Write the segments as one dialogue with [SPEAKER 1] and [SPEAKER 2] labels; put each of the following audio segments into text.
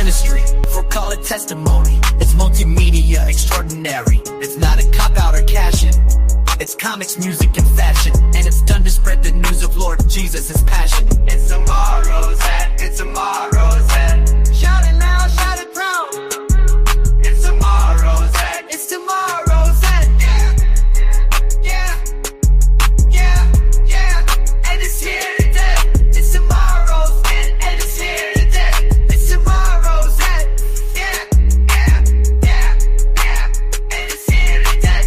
[SPEAKER 1] ministry, or call it testimony. It's multimedia extraordinary. It's not a cop-out or cash-in. It's comics, music, and fashion. And it's done to spread the news of Lord Jesus' passion. It's Tomorrowz End. It's Tomorrowz End. Shout it now, shout it proud. It's Tomorrowz End. It's Tomorrowz End. Yeah, yeah, yeah, yeah. And it's here today. It's Tomorrowz End. And it's here today. It's Tomorrowz End. Yeah, yeah, yeah, yeah. And it's here today.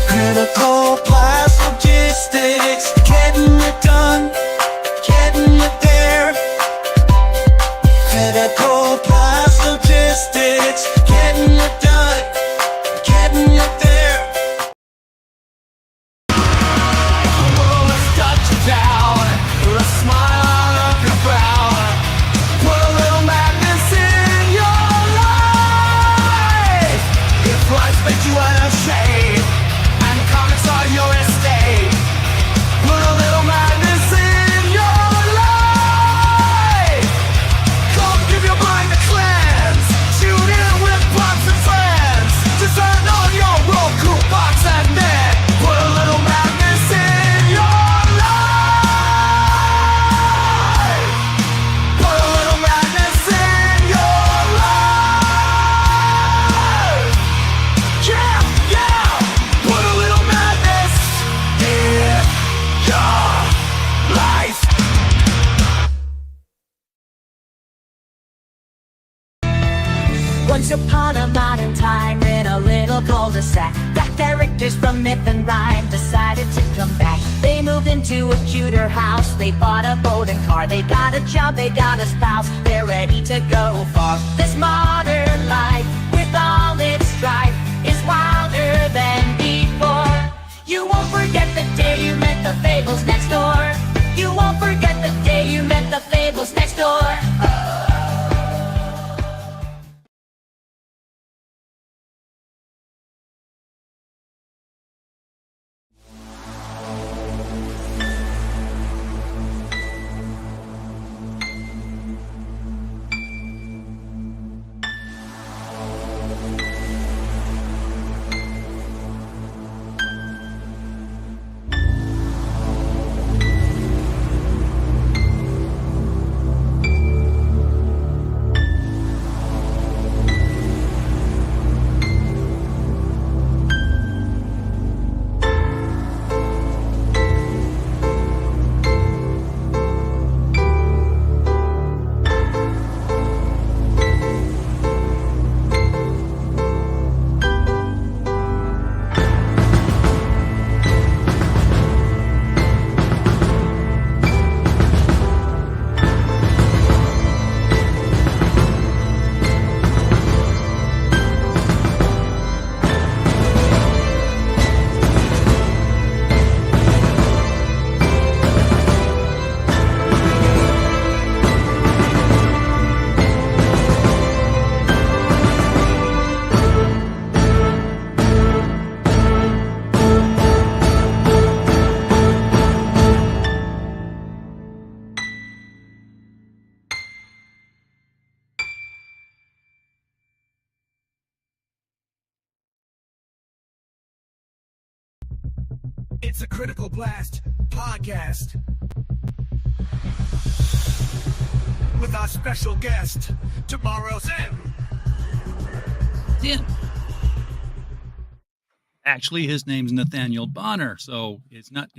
[SPEAKER 2] Critical blast logistics, getting it done, getting it there. Critical blast logistics, getting it done, getting it there. The world has touched down, a smile on your brow. Put a little madness in your life. If life's made you unashamed, comics are your estate. Put a little madness in your life. Come give your mind a cleanse. Tune in with pops and friends. Just turn on your Roku box and then put a little madness in your life. Put a little madness in your life. Yeah, yeah. Put a little madness in your life.
[SPEAKER 3] Once upon a modern time, in a little cul-de-sac, black characters from myth and rhyme decided to come back. They moved into a cuter house, they bought a boat and car, they got a job, they got a spouse, they're ready to go far. This modern life, with all its strife, is wilder than before. You won't forget the day you met the fables next door. You won't forget the day you met the fables next door.
[SPEAKER 2] It's a Critical Blast podcast with our special guest, Tomorrowz End.
[SPEAKER 1] Tim.
[SPEAKER 4] Actually, his name's Nathaniel Bonner, so it's not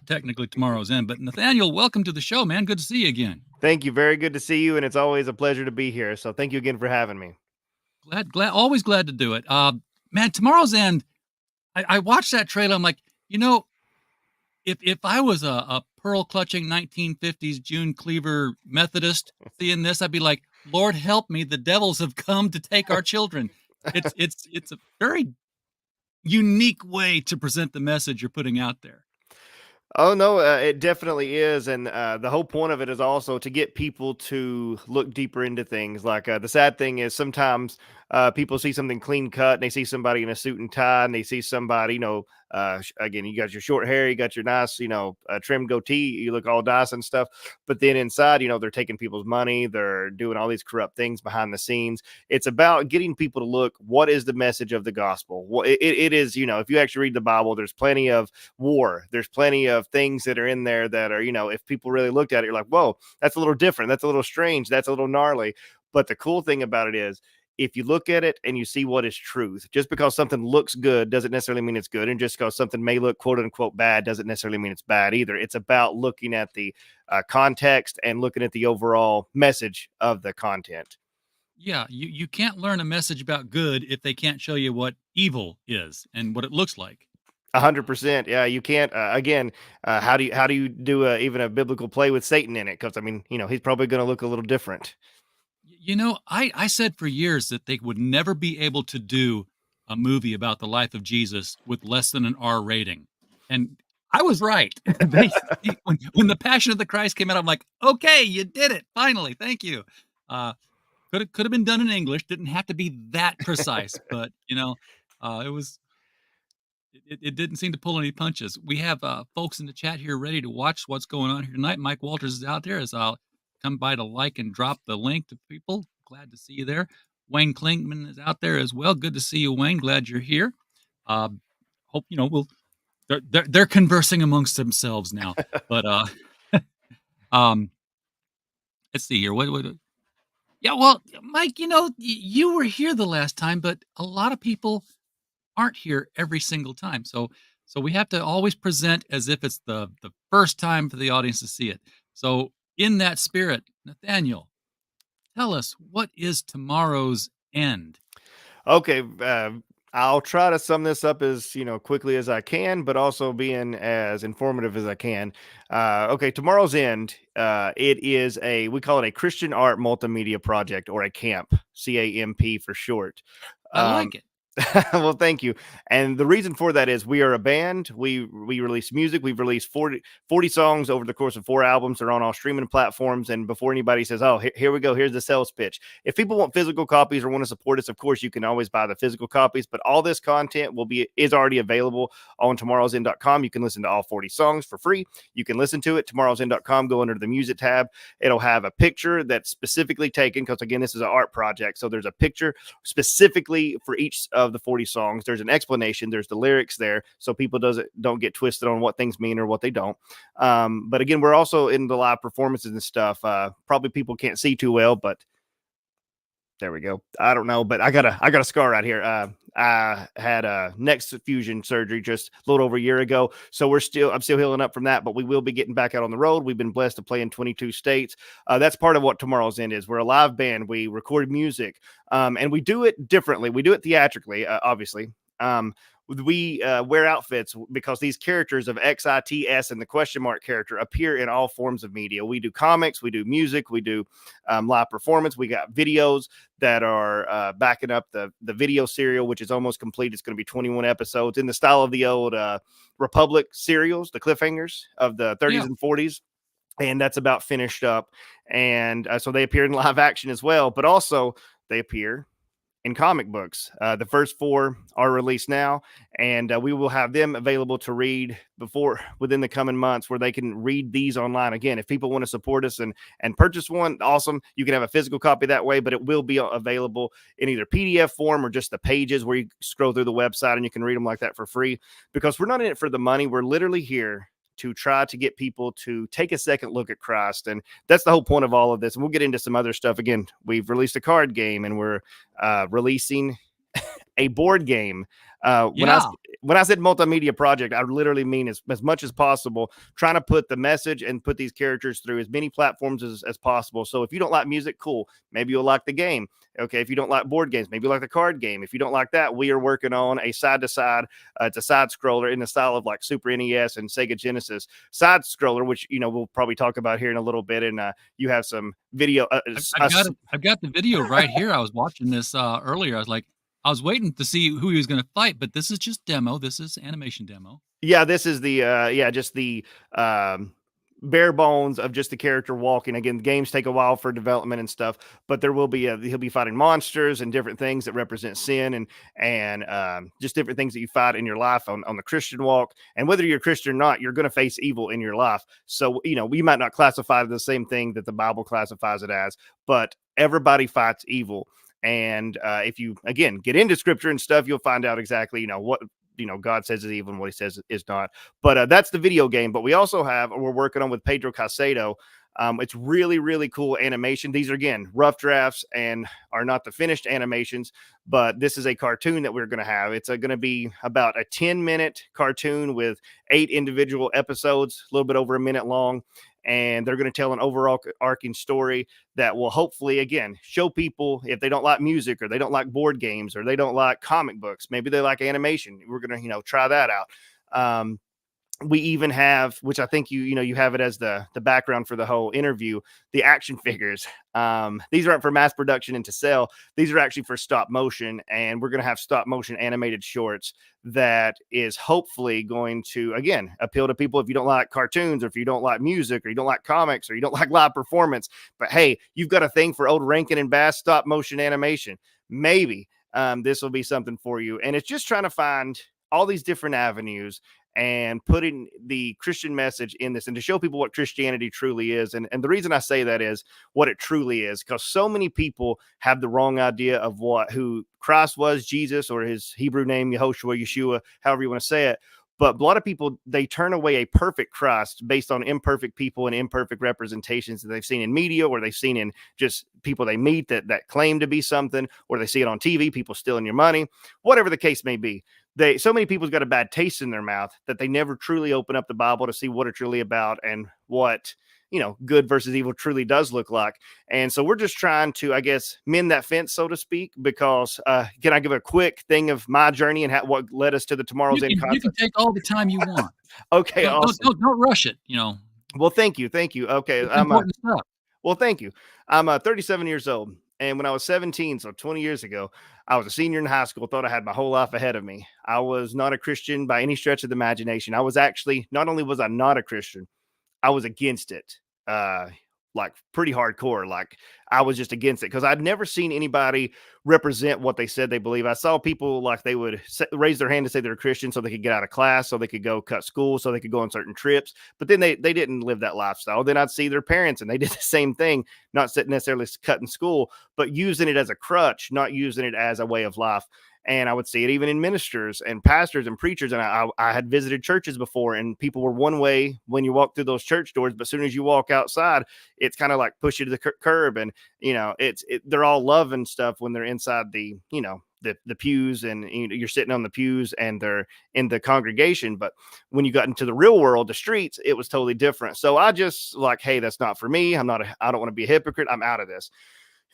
[SPEAKER 4] technically Tomorrow's End. But Nathaniel, welcome to the show, man. Good to see you again.
[SPEAKER 5] Thank you. Very good to see you, and it's always a pleasure to be here. So thank you again for having me.
[SPEAKER 4] Always glad to do it. Man, Tomorrow's End. I watched that trailer. I'm like, if I was a pearl clutching 1950s June Cleaver Methodist seeing this, I'd be like, Lord help me, the devils have come to take our children. It's a very unique way to present the message you're putting out there.
[SPEAKER 5] Oh no, it definitely is, and the whole point of it is also to get people to look deeper into things. Like the sad thing is sometimes people see something clean cut, and they see somebody in a suit and tie, and they see somebody, again, you got your short hair, you got your nice, trimmed goatee, you look all nice and stuff, but then inside, they're taking people's money, they're doing all these corrupt things behind the scenes. It's about getting people to look, what is the message of the gospel? Well, it is, if you actually read the Bible, there's plenty of war, there's plenty of things that are in there that are, if people really looked at it, you're like, whoa, that's a little different, that's a little strange, that's a little gnarly. But the cool thing about it is, if you look at it and you see what is truth, just because something looks good doesn't necessarily mean it's good. And just because something may look quote unquote bad doesn't necessarily mean it's bad either. It's about looking at the context and looking at the overall message of the content.
[SPEAKER 4] Yeah, you can't learn a message about good if they can't show you what evil is and what it looks like.
[SPEAKER 5] 100%. Yeah, you can't. Again, how do you do even a biblical play with Satan in it? Because he's probably going to look a little different.
[SPEAKER 4] I said for years that they would never be able to do a movie about the life of Jesus with less than an R rating. And I was right. when the Passion of the Christ came out, I'm like, okay, you did it. Finally. Thank you. Could have been done in English. Didn't have to be that precise, but it didn't seem to pull any punches. We have folks in the chat here ready to watch what's going on here tonight. Mike Walters is out there, as I'll come by to like and drop the link to people. Glad to see you there. Wayne Klinkman is out there as well. Good to see you, Wayne. Glad you're here. Hope they're conversing amongst themselves now. But let's see here. What? Yeah, well, Mike, you were here the last time, but a lot of people aren't here every single time. So we have to always present as if it's the first time for the audience to see it. So in that spirit, Nathaniel, tell us, what is Tomorrow's End?
[SPEAKER 5] Okay, I'll try to sum this up as quickly as I can, but also being as informative as I can. Okay, Tomorrow's End. It is we call it a Christian art multimedia project, or a CAMP, CAMP for short.
[SPEAKER 4] I like it.
[SPEAKER 5] Well, thank you. And the reason for that is we are a band. We release music. We've released 40 songs over the course of 4 albums. They're on all streaming platforms. And before anybody says, oh, here we go, here's the sales pitch. If people want physical copies or want to support us, of course, you can always buy the physical copies. But all this content is already available on tomorrowsend.com. You can listen to all 40 songs for free. You can listen to it. Tomorrowsend.com, go under the music tab. It'll have a picture that's specifically taken, because, again, this is an art project. So there's a picture specifically for each of the 40 songs. There's an explanation, there's the lyrics there, so people don't get twisted on what things mean or what they don't. But again, we're also in the live performances and stuff. Probably people can't see too well, but there we go. I don't know, but I got a scar right here. I had a neck fusion surgery just a little over a year ago, so I'm still healing up from that, but we will be getting back out on the road. We've been blessed to play in 22 states. That's part of what Tomorrow's End is. We're a live band. We record music, and we do it differently. We do it theatrically, obviously. We wear outfits because these characters of XITS and the question mark character appear in all forms of media. We do comics, we do music, we do live performance. We got videos that are backing up the video serial, which is almost complete. It's going to be 21 episodes in the style of the old Republic serials, the cliffhangers of the 30s and 40s. And that's about finished up. And so they appear in live action as well, but also they appear in comic books. The first 4 are released now, and we will have them available to read within the coming months, where they can read these online. Again, if people want to support us and purchase one, awesome. You can have a physical copy that way, but it will be available in either PDF form or just the pages where you scroll through the website and you can read them like that for free, because we're not in it for the money. We're literally here to try to get people to take a second look at Christ. And that's the whole point of all of this. And we'll get into some other stuff. Again, we've released a card game, and we're releasing a board game.
[SPEAKER 4] Yeah.
[SPEAKER 5] When I said multimedia project, I literally mean as much as possible, trying to put the message and put these characters through as many platforms as possible. So if you don't like music, cool. Maybe you'll like the game. Okay, if you don't like board games, maybe you like the card game. If you don't like that, we are working on a side to side. It's a side scroller in the style of like Super NES and Sega Genesis side scroller, which we'll probably talk about here in a little bit. And you have some video.
[SPEAKER 4] I've got the video right here. I was watching this earlier. I was waiting to see who he was going to fight, but this is just demo. This is animation demo.
[SPEAKER 5] Yeah, this is the just the bare bones of just the character walking. Again, the games take a while for development and stuff, but there will be he'll be fighting monsters and different things that represent sin and just different things that you fight in your life on the Christian walk. And whether you're Christian or not, you're going to face evil in your life. So we might not classify the same thing that the Bible classifies it as, but everybody fights evil. And if you again get into scripture and stuff, you'll find out exactly what God says is evil and what he says is not. But that's the video game. But we also we're working on with Pedro Caicedo. It's really, really cool animation. These are, again, rough drafts and are not the finished animations, but this is a cartoon that we're going to have. It's going to be about a 10-minute cartoon with 8 individual episodes, a little bit over a minute long. And they're going to tell an overarching story that will hopefully, again, show people if they don't like music or they don't like board games or they don't like comic books, maybe they like animation. We're going to, try that out. We even have, which I think you have it as the background for the whole interview, the action figures. These aren't for mass production and to sell. These are actually for stop motion, and we're going to have stop motion animated shorts that is hopefully going to, again, appeal to people if you don't like cartoons or if you don't like music or you don't like comics or you don't like live performance. But hey, you've got a thing for old Rankin and Bass stop motion animation. Maybe this will be something for you. And it's just trying to find all these different avenues and putting the Christian message in this and to show people what Christianity truly is. And the reason I say that is what it truly is, because so many people have the wrong idea of who Christ was, Jesus, or his Hebrew name, Yehoshua, Yeshua, however you want to say it. But a lot of people, they turn away a perfect Christ based on imperfect people and imperfect representations that they've seen in media, or they've seen in just people they meet that claim to be something, or they see it on TV, people stealing your money, whatever the case may be. So many people's got a bad taste in their mouth that they never truly open up the Bible to see what it's really about and what, good versus evil truly does look like. And so we're just trying to, I guess, mend that fence, so to speak, because can I give a quick thing of my journey and what led us to the Tomorrow's End concept?
[SPEAKER 4] You can take all the time you want.
[SPEAKER 5] Okay.
[SPEAKER 4] Don't rush it,
[SPEAKER 5] Well, thank you. Okay.
[SPEAKER 4] Important stuff.
[SPEAKER 5] Well, thank you. I'm 37 years old. And when I was 17, so 20 years ago, I was a senior in high school, thought I had my whole life ahead of me. I was not a Christian by any stretch of the imagination. I was actually, not only was I not a Christian, I was against it. Like pretty hardcore. Like I was just against it because I'd never seen anybody represent what they said they believe. I saw people like they would raise their hand to say they're a Christian so they could get out of class, so they could go cut school, so they could go on certain trips. But then they didn't live that lifestyle. Then I'd see their parents and they did the same thing, not necessarily cutting school, but using it as a crutch, not using it as a way of life. And I would see it even in ministers and pastors and preachers. And I had visited churches before, and people were one way when you walk through those church doors. But as soon as you walk outside, it's kind of like push you to the curb. And, they're all love and stuff when they're inside the pews, and you're sitting on the pews and they're in the congregation. But when you got into the real world, the streets, it was totally different. So I just hey, that's not for me. I don't want to be a hypocrite. I'm out of this.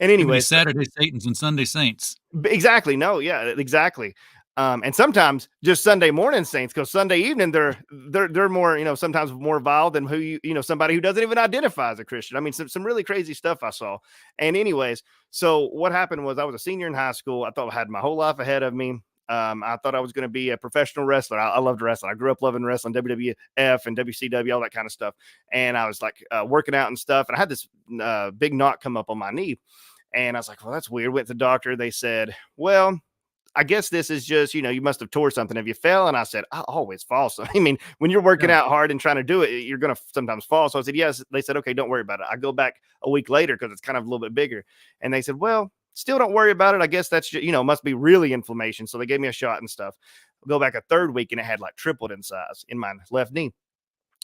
[SPEAKER 5] And anyway,
[SPEAKER 4] Saturday Satans and Sunday Saints.
[SPEAKER 5] Exactly. No, yeah, exactly. And sometimes just Sunday morning saints, because Sunday evening they're more, sometimes more vile than somebody who doesn't even identify as a Christian. I mean, some really crazy stuff I saw. And anyways, so what happened was I was a senior in high school. I thought I had my whole life ahead of me. I thought I was going to be a professional wrestler. I loved wrestling. I grew up loving wrestling, WWF and WCW, all that kind of stuff. And I was working out and stuff. And I had this big knot come up on my knee. And I was like, well, that's weird. Went to the doctor. They said, well, I guess this is just, you must have tore something. Have you fell? And I said, I always fall. So, I mean, when you're working out hard and trying to do it, you're going to sometimes fall. So I said, yes. They said, okay, don't worry about it. I go back a week later because it's kind of a little bit bigger. And they said, well, still don't worry about it. I guess that's just, must be really inflammation. So they gave me a shot and stuff. Go back a third week and it had tripled in size in my left knee.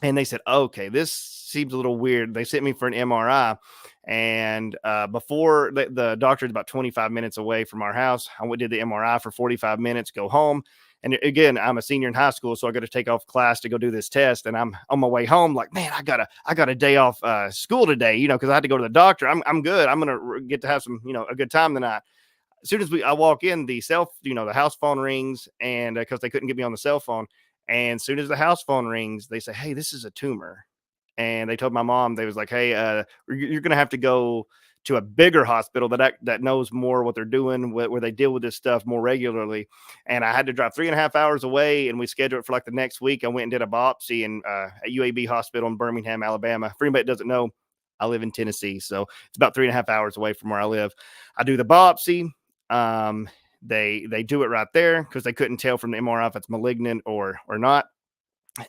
[SPEAKER 5] And they said, okay, this seems a little weird. They sent me for an MRI. And before the doctor is about 25 minutes away from our house, I went did the MRI for 45 minutes, go home. And again, I'm a senior in high school, so I got to take off class to go do this test. And I'm on my way home, like, man, I got a day off school today, because I had to go to the doctor. I'm good. I'm gonna get to have some, a good time tonight. As soon as I walk in, the house phone rings, and because they couldn't get me on the cell phone. And as soon as the house phone rings, they say, hey, this is a tumor. And they told my mom, they was like, hey, you're going to have to go to a bigger hospital that knows more what they're doing, where they deal with this stuff more regularly. And I had to drive 3.5 hours away, and we scheduled it for like the next week. I went and did a biopsy at UAB Hospital in Birmingham, Alabama. For anybody that doesn't know, I live in Tennessee, so it's about 3.5 hours away from where I live. I do the biopsy. They do it right there because they couldn't tell from the MRI if it's malignant or not.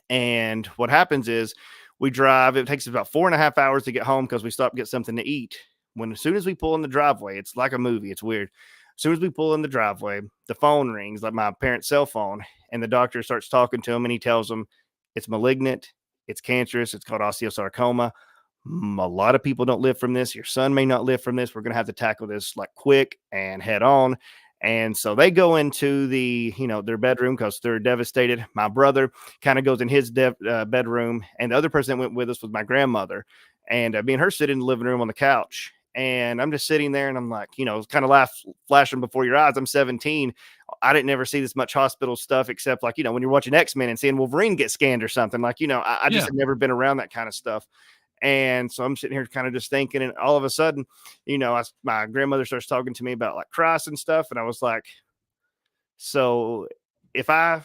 [SPEAKER 5] And what happens is we drive. It takes about 4.5 hours to get home because we stop to get something to eat. As soon as we pull in the driveway, it's like a movie. It's weird. As soon as we pull in the driveway, the phone rings, like my parents' cell phone, and the doctor starts talking to him, and he tells them it's malignant, it's cancerous, it's called osteosarcoma. A lot of people don't live from this. Your son may not live from this. We're going to have to tackle this like quick and head on. And so they go into their bedroom because they're devastated. My brother kind of goes in his bedroom, and the other person that went with us was my grandmother. And me and her sit in the living room on the couch. And I'm just sitting there, and I'm like, kind of flashing before your eyes. I'm 17. I didn't ever see this much hospital stuff except like, when you're watching X-Men and seeing Wolverine get scanned or something. Like, I just had never been around that kind of stuff. And so I'm sitting here kind of just thinking, and all of a sudden, my grandmother starts talking to me about like Christ and stuff. And I was like, so if I,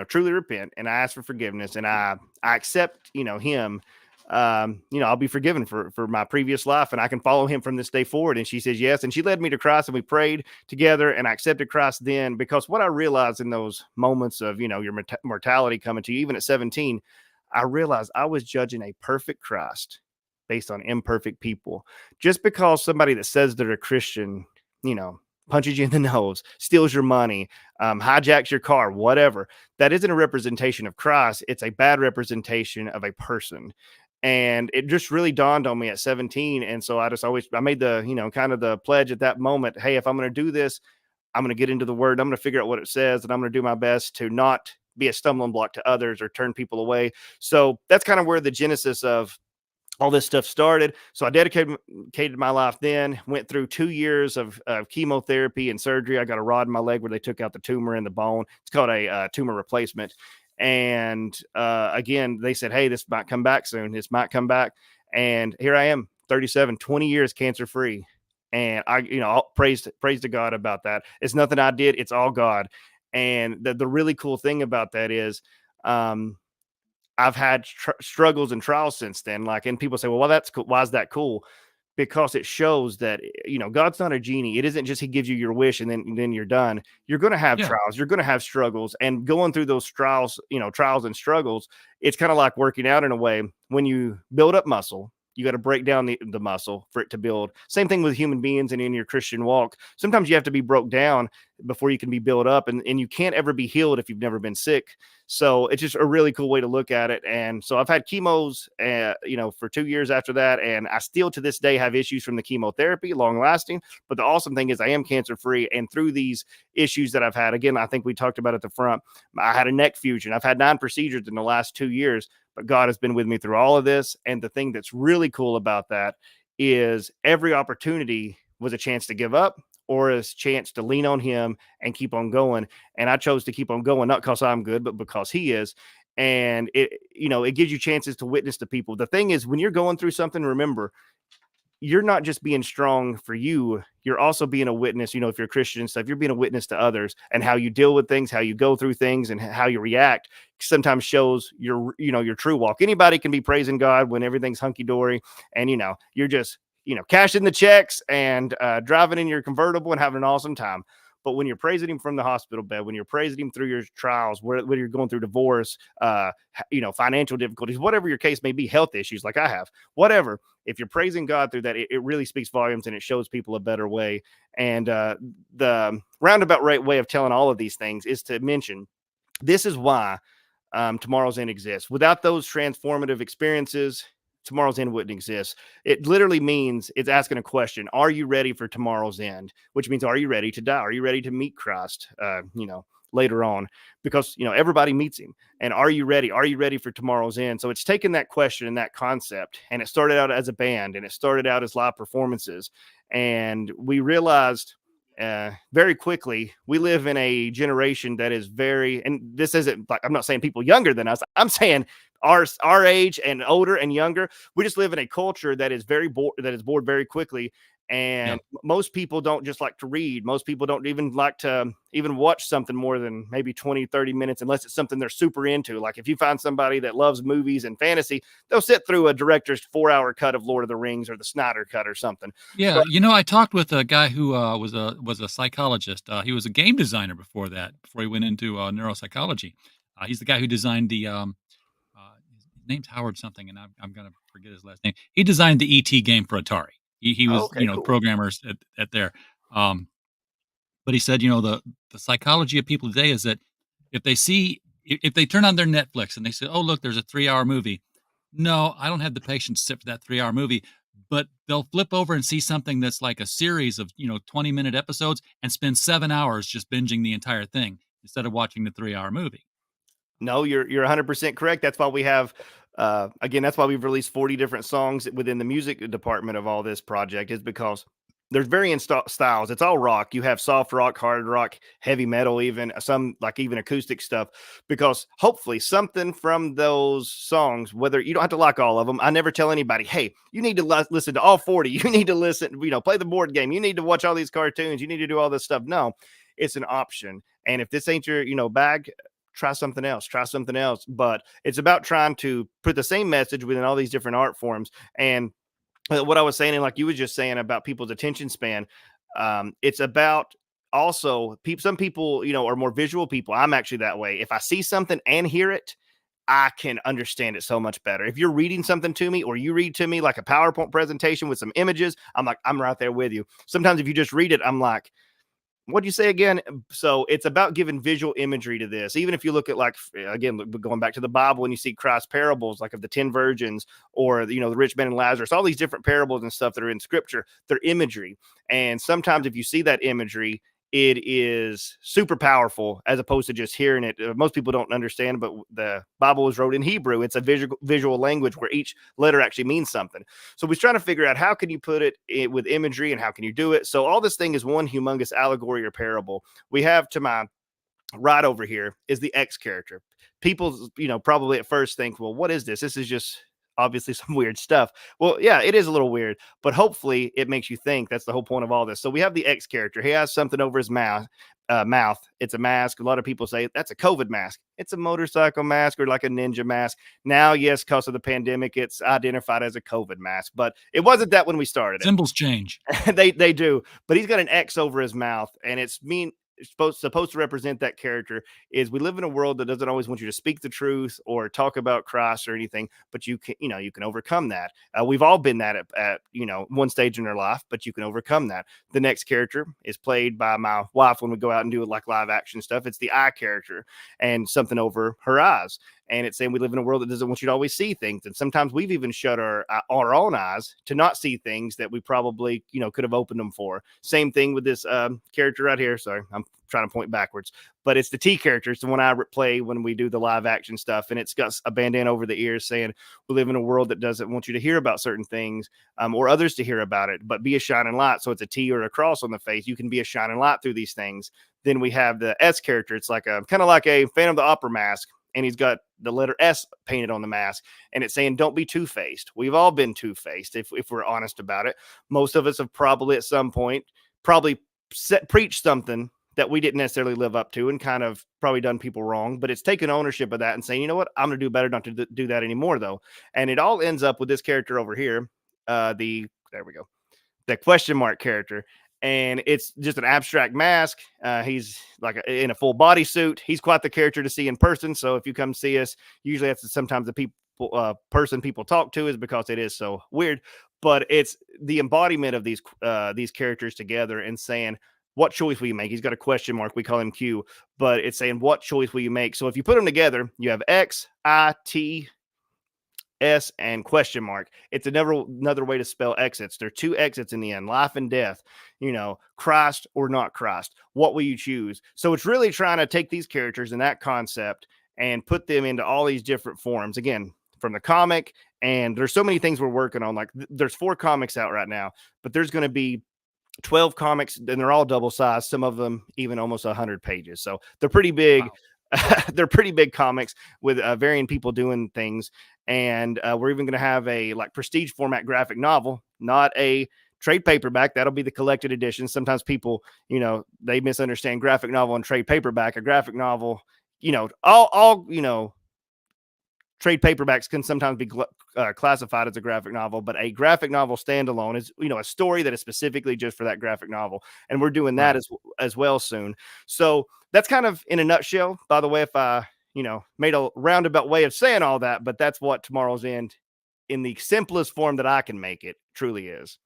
[SPEAKER 5] truly repent and I ask for forgiveness and I accept, him, I'll be forgiven for my previous life, and I can follow him from this day forward. And she says, yes. And she led me to Christ, and we prayed together, and I accepted Christ then, because what I realized in those moments of, your mortality coming to you, even at 17, I realized I was judging a perfect Christ based on imperfect people. Just because somebody that says they're a Christian, punches you in the nose, steals your money, hijacks your car, whatever, that isn't a representation of Christ. It's a bad representation of a person. And it just really dawned on me at 17. And so I made the, kind of the pledge at that moment. Hey, if I'm going to do this, I'm going to get into the word. I'm going to figure out what it says, and I'm going to do my best to not be a stumbling block to others or turn people away. So that's kind of where the genesis of all this stuff started. So I dedicated my life then, went through 2 years of chemotherapy and surgery. I got a rod in my leg where they took out the tumor in the bone. It's called a tumor replacement. And again, they said, hey, this might come back soon. This might come back. And here I am, 37, 20 years cancer-free. And I'll praise to God about that. It's nothing I did. It's all God. And the really cool thing about that is I've had struggles and trials since then. And people say, well, that's cool. Why is that cool? Because it shows that, God's not a genie. It isn't just he gives you your wish and then you're done. You're going to have trials. You're going to have struggles, and going through those trials and struggles, it's kind of like working out in a way. When you build up muscle, you got to break down the muscle for it to build. Same thing with human beings and in your Christian walk. Sometimes you have to be broke down before you can be built up, and you can't ever be healed if you've never been sick. So it's just a really cool way to look at it. And so I've had chemos, for 2 years after that, and I still to this day have issues from the chemotherapy, long lasting. But the awesome thing is I am cancer free, and through these issues that I've had, again, I think we talked about at the front, I had a neck fusion. I've had 9 procedures in the last 2 years, but God has been with me through all of this. And the thing that's really cool about that is every opportunity was a chance to give up or a chance to lean on him and keep on going. And I chose to keep on going, not because I'm good, but because he is. And it gives you chances to witness to people. The thing is, when you're going through something, remember, you're not just being strong for you. You're also being a witness. If you're a Christian and stuff, you're being a witness to others, and how you deal with things, how you go through things, and how you react sometimes shows your true walk. Anybody can be praising God when everything's hunky dory, and you're just cashing the checks and driving in your convertible and having an awesome time. But when you're praising him from the hospital bed, when you're praising him through your trials, whether you're going through divorce, financial difficulties, whatever your case may be, health issues like I have, whatever, if you're praising God through that, it really speaks volumes, and it shows people a better way. And the roundabout right way of telling all of these things is to mention, this is why Tomorrow's End exists. Without those transformative experiences, Tomorrow's End wouldn't exist. It literally means it's asking a question: are you ready for tomorrow's end? Which means, are you ready to die? Are you ready to meet Christ? Later on, because everybody meets him. And are you ready? Are you ready for tomorrow's end? So it's taken that question and that concept, and it started out as a band, and it started out as live performances, and we realized very quickly we live in a generation that is very, and this isn't like, I'm not saying people younger than us, I'm saying our age and older and younger, we just live in a culture that is very that is bored very quickly. And most people don't just like to read. Most people don't even like to even watch something more than maybe 20, 30 minutes, unless it's something they're super into. Like if you find somebody that loves movies and fantasy, they'll sit through a director's 4-hour cut of Lord of the Rings or the Snyder cut or something.
[SPEAKER 4] Yeah,
[SPEAKER 5] But
[SPEAKER 4] I talked with a guy who was a psychologist. He was a game designer before that, before he went into neuropsychology. He's the guy who designed the his name's Howard something, and I'm gonna forget his last name. He designed the ET game for Atari. He was
[SPEAKER 5] okay, cool.
[SPEAKER 4] programmers at there. But he said, the psychology of people today is that if they turn on their Netflix and they say, oh look, there's a 3-hour movie. No, I don't have the patience to sit for that 3-hour movie. But they'll flip over and see something that's like a series of 20-minute episodes and spend 7 hours just binging the entire thing instead of watching the 3-hour movie.
[SPEAKER 5] No, you're 100% correct. That's why we have, again, that's why we've released 40 different songs within the music department of all this project, is because there's varying styles. It's all rock. You have soft rock, hard rock, heavy metal, even some like even acoustic stuff, because hopefully something from those songs, whether you don't have to like all of them. I never tell anybody, hey, you need to listen to all 40. You need to listen, play the board game. You need to watch all these cartoons. You need to do all this stuff. No, it's an option. And if this ain't your, bag, try something else, but it's about trying to put the same message within all these different art forms. And what I was saying, and like you were just saying about people's attention span, it's about also some people, are more visual people. I'm actually that way. If I see something and hear it, I can understand it so much better. If you're reading something to me, or you read to me like a PowerPoint presentation with some images, I'm like, I'm right there with you. Sometimes if you just read it, I'm like, what'd you say again? So it's about giving visual imagery to this. Even if you look at, like, again, going back to the Bible, and you see Christ's parables, like of the 10 virgins, or, the rich man and Lazarus, all these different parables and stuff that are in scripture, they're imagery. And sometimes if you see that imagery, it is super powerful as opposed to just hearing it. Most people don't understand, but the Bible was wrote in Hebrew. It's a visual language where each letter actually means something. So we're trying to figure out how can you put it with imagery, and how can you do it. So all this thing is one humongous allegory or parable. We have to my right over here is the X character. People, probably at first think, well, what is this? This is just obviously some weird stuff. Well, yeah, it is a little weird, but hopefully it makes you think. That's the whole point of all this. So we have the X character. He has something over his mouth. It's a mask. A lot of people say that's a COVID mask. It's a motorcycle mask, or like a ninja mask. Now, yes, because of the pandemic, it's identified as a COVID mask, but it wasn't that when we started.
[SPEAKER 4] Symbols change.
[SPEAKER 5] they do, but he's got an X over his mouth, and it's supposed to represent that character. Is we live in a world that doesn't always want you to speak the truth or talk about Christ or anything, but you can, you can overcome that. We've all been that at one stage in our life, but you can overcome that. The next character is played by my wife when we go out and do like live action stuff. It's the eye character, and something over her eyes. And it's saying we live in a world that doesn't want you to always see things. And sometimes we've even shut our own eyes to not see things that we probably, could have opened them for. Same thing with this character right here. Sorry, I'm trying to point backwards, but it's the T character. It's the one I play when we do the live action stuff. And it's got a bandana over the ears saying we live in a world that doesn't want you to hear about certain things or others to hear about it, but be a shining light. So it's a T or a cross on the face. You can be a shining light through these things. Then we have the S character. It's like kind of like a Phantom of the Opera mask. And he's got the letter S painted on the mask, and it's saying, don't be two-faced. We've all been two-faced. If we're honest about it, most of us have probably at some point preached something that we didn't necessarily live up to, and kind of probably done people wrong, but it's taking ownership of that and saying, you know what, I'm going to do better not to do that anymore though. And it all ends up with this character over here. There we go. The question mark character. And it's just an abstract mask. He's like in a full bodysuit. He's quite the character to see in person. So if you come see us, usually that's sometimes the person people talk to, is because it is so weird. But it's the embodiment of these characters together, and saying, what choice will you make? He's got a question mark. We call him Q, but it's saying, what choice will you make? So if you put them together, you have X, I, T, S, and question mark. It's another way to spell exits. There are two exits in the end, life and death, Christ or not Christ. What will you choose? So it's really trying to take these characters and that concept and put them into all these different forms. Again, from the comic, and there's so many things we're working on. Like there's 4 comics out right now, but there's going to be 12 comics, and they're all double sized, some of them even almost 100 pages. So they're pretty big.
[SPEAKER 4] Wow.
[SPEAKER 5] They're pretty big comics with varying people doing things. And we're even going to have a like prestige format graphic novel, not a trade paperback. That'll be the collected edition. Sometimes people, they misunderstand graphic novel and trade paperback. A graphic novel, all trade paperbacks can sometimes be classified as a graphic novel, but a graphic novel standalone is, a story that is specifically just for that graphic novel. And we're doing that as well soon. So that's kind of in a nutshell, by the way, if I, made a roundabout way of saying all that, but that's what Tomorrow's End in the simplest form that I can make it truly is.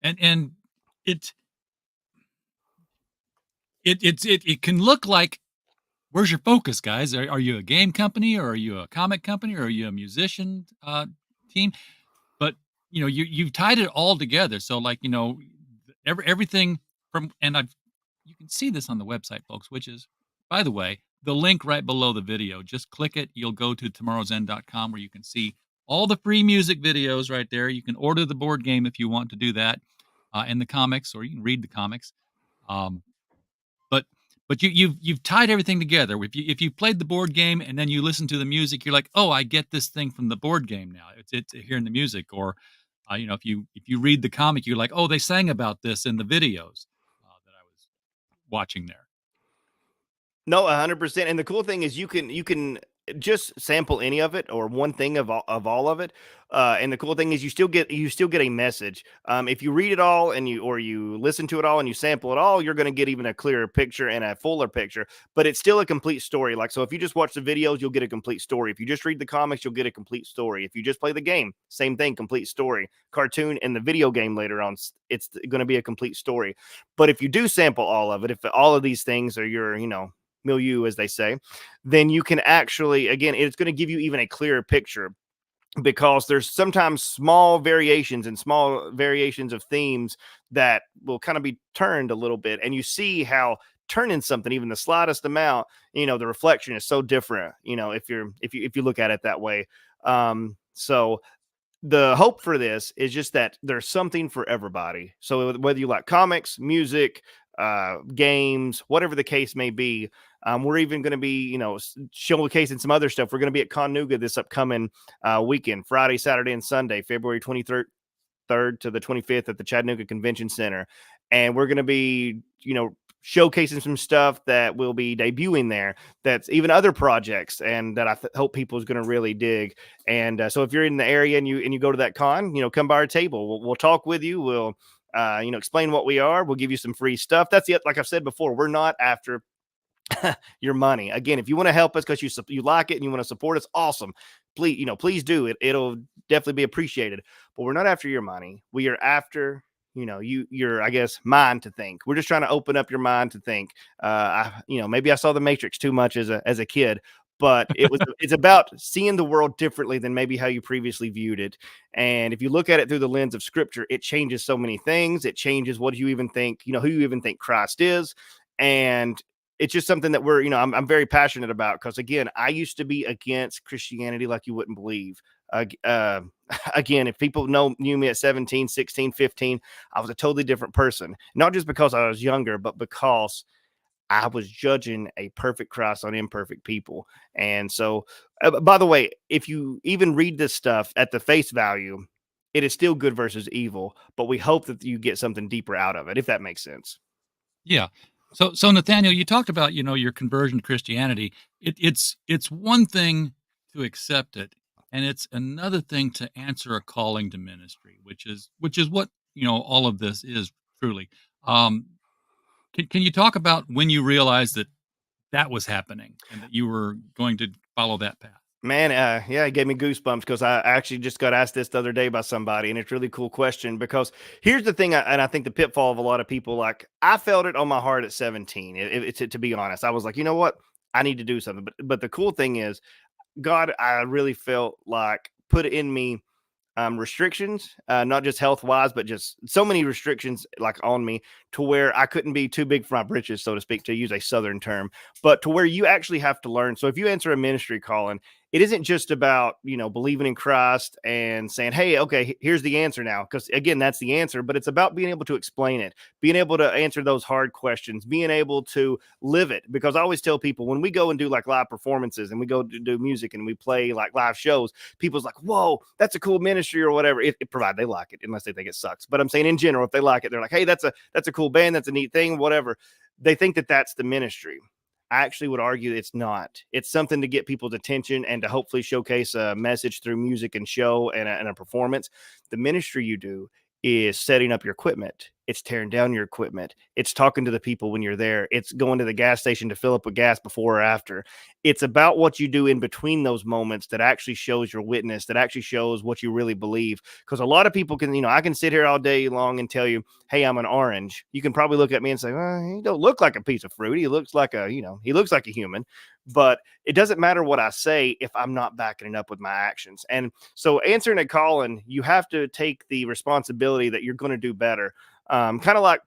[SPEAKER 4] And it can look like, where's your focus, guys? Are you a game company, or are you a comic company, or are you a musician team? But you've tied it all together. So like everything from, and you can see this on the website, folks, which is, by the way, the link right below the video. Just click it. You'll go to tomorrowsend.com, where you can see all the free music videos right there. You can order the board game if you want to do that, and the comics, or you can read the comics. But you've tied everything together. If you played the board game and then you listen to the music, you're like, oh, I get this thing from the board game now. It's hearing the music. Or if you read the comic, you're like, oh, they sang about this in the videos that I was watching there.
[SPEAKER 5] No, 100%. And the cool thing is you can just sample any of it, or one thing of all of it. And the cool thing is you still get a message. If you read it all and you listen to it all and you sample it all, you're going to get even a clearer picture and a fuller picture, but it's still a complete story. Like, so if you just watch the videos, you'll get a complete story. If you just read the comics, you'll get a complete story. If you just play the game, same thing, complete story. Cartoon and the video game later on, it's going to be a complete story. But if you do sample all of it, if all of these things are your, milieu, as they say, then you can actually, again, it's going to give you even a clearer picture, because there's sometimes small variations of themes that will kind of be turned a little bit, and you see how turning something even the slightest amount, the reflection is so different, if you look at it that way. So the hope for this is just that there's something for everybody. So whether you like comics, music, games, whatever the case may be, we're even going to be, showcasing some other stuff. We're going to be at Connooga this upcoming weekend, Friday, Saturday, and Sunday, February 23rd to the 25th at the Chattanooga Convention Center. And we're going to be, showcasing some stuff that will be debuting there. That's even other projects, and that I hope people is going to really dig. And so if you're in the area and you go to that con, come by our table. We'll talk with you. We'll explain what we are. We'll give you some free stuff. That's it. Like I've said before, we're not after your money. Again, if you want to help us because you like it and you want to support us, awesome. Please do it. It'll definitely be appreciated. But we're not after your money. We are after your, I guess, mind to think. We're just trying to open up your mind to think. Maybe I saw The Matrix too much as a kid, but it's about seeing the world differently than maybe how you previously viewed it. And if you look at it through the lens of Scripture, it changes so many things. It changes what you even think, who you even think Christ is. And it's just something that we're, I'm very passionate about, because again, I used to be against Christianity like you wouldn't believe. Again, if people knew me at 17, 16, 15, I was a totally different person, not just because I was younger, but because I was judging a perfect Christ on imperfect people. And so, by the way, if you even read this stuff at the face value, it is still good versus evil, but we hope that you get something deeper out of it, if that makes sense.
[SPEAKER 4] Yeah. So Nathaniel, you talked about, your conversion to Christianity. It's one thing to accept it, and it's another thing to answer a calling to ministry, which is what, all of this is truly. Can you talk about when you realized that was happening and that you were going to follow that path?
[SPEAKER 5] Man, yeah, it gave me goosebumps because I actually just got asked this the other day by somebody, and it's a really cool question because here's the thing, and I think the pitfall of a lot of people, like I felt it on my heart at 17. To be honest, I was like, you know what, I need to do something. But the cool thing is, God, I really felt like put in me restrictions, not just health wise, but just so many restrictions like on me to where I couldn't be too big for my britches, so to speak, to use a Southern term, but to where you actually have to learn. So if you answer a ministry calling, it isn't just about, believing in Christ and saying, hey, okay, here's the answer now. Because again, that's the answer, but it's about being able to explain it, being able to answer those hard questions, being able to live it. Because I always tell people when we go and do like live performances and we go to do music and we play like live shows, people's like, whoa, that's a cool ministry or whatever. It provided they like it, unless they think it sucks. But I'm saying in general, if they like it, they're like, hey, that's a cool band. That's a neat thing, whatever. They think that that's the ministry. I actually would argue it's not. It's something to get people's attention and to hopefully showcase a message through music and show and a performance. The ministry you do is setting up your equipment. It's tearing down your equipment. It's talking to the people when you're there. It's going to the gas station to fill up with gas before or after. It's about what you do in between those moments that actually shows your witness, that actually shows what you really believe. Because a lot of people can, I can sit here all day long and tell you, hey, I'm an orange. You can probably look at me and say, well, he don't look like a piece of fruit. He looks like he looks like a human. But it doesn't matter what I say if I'm not backing it up with my actions. And so answering a calling, you have to take the responsibility that you're going to do better. Kind of like,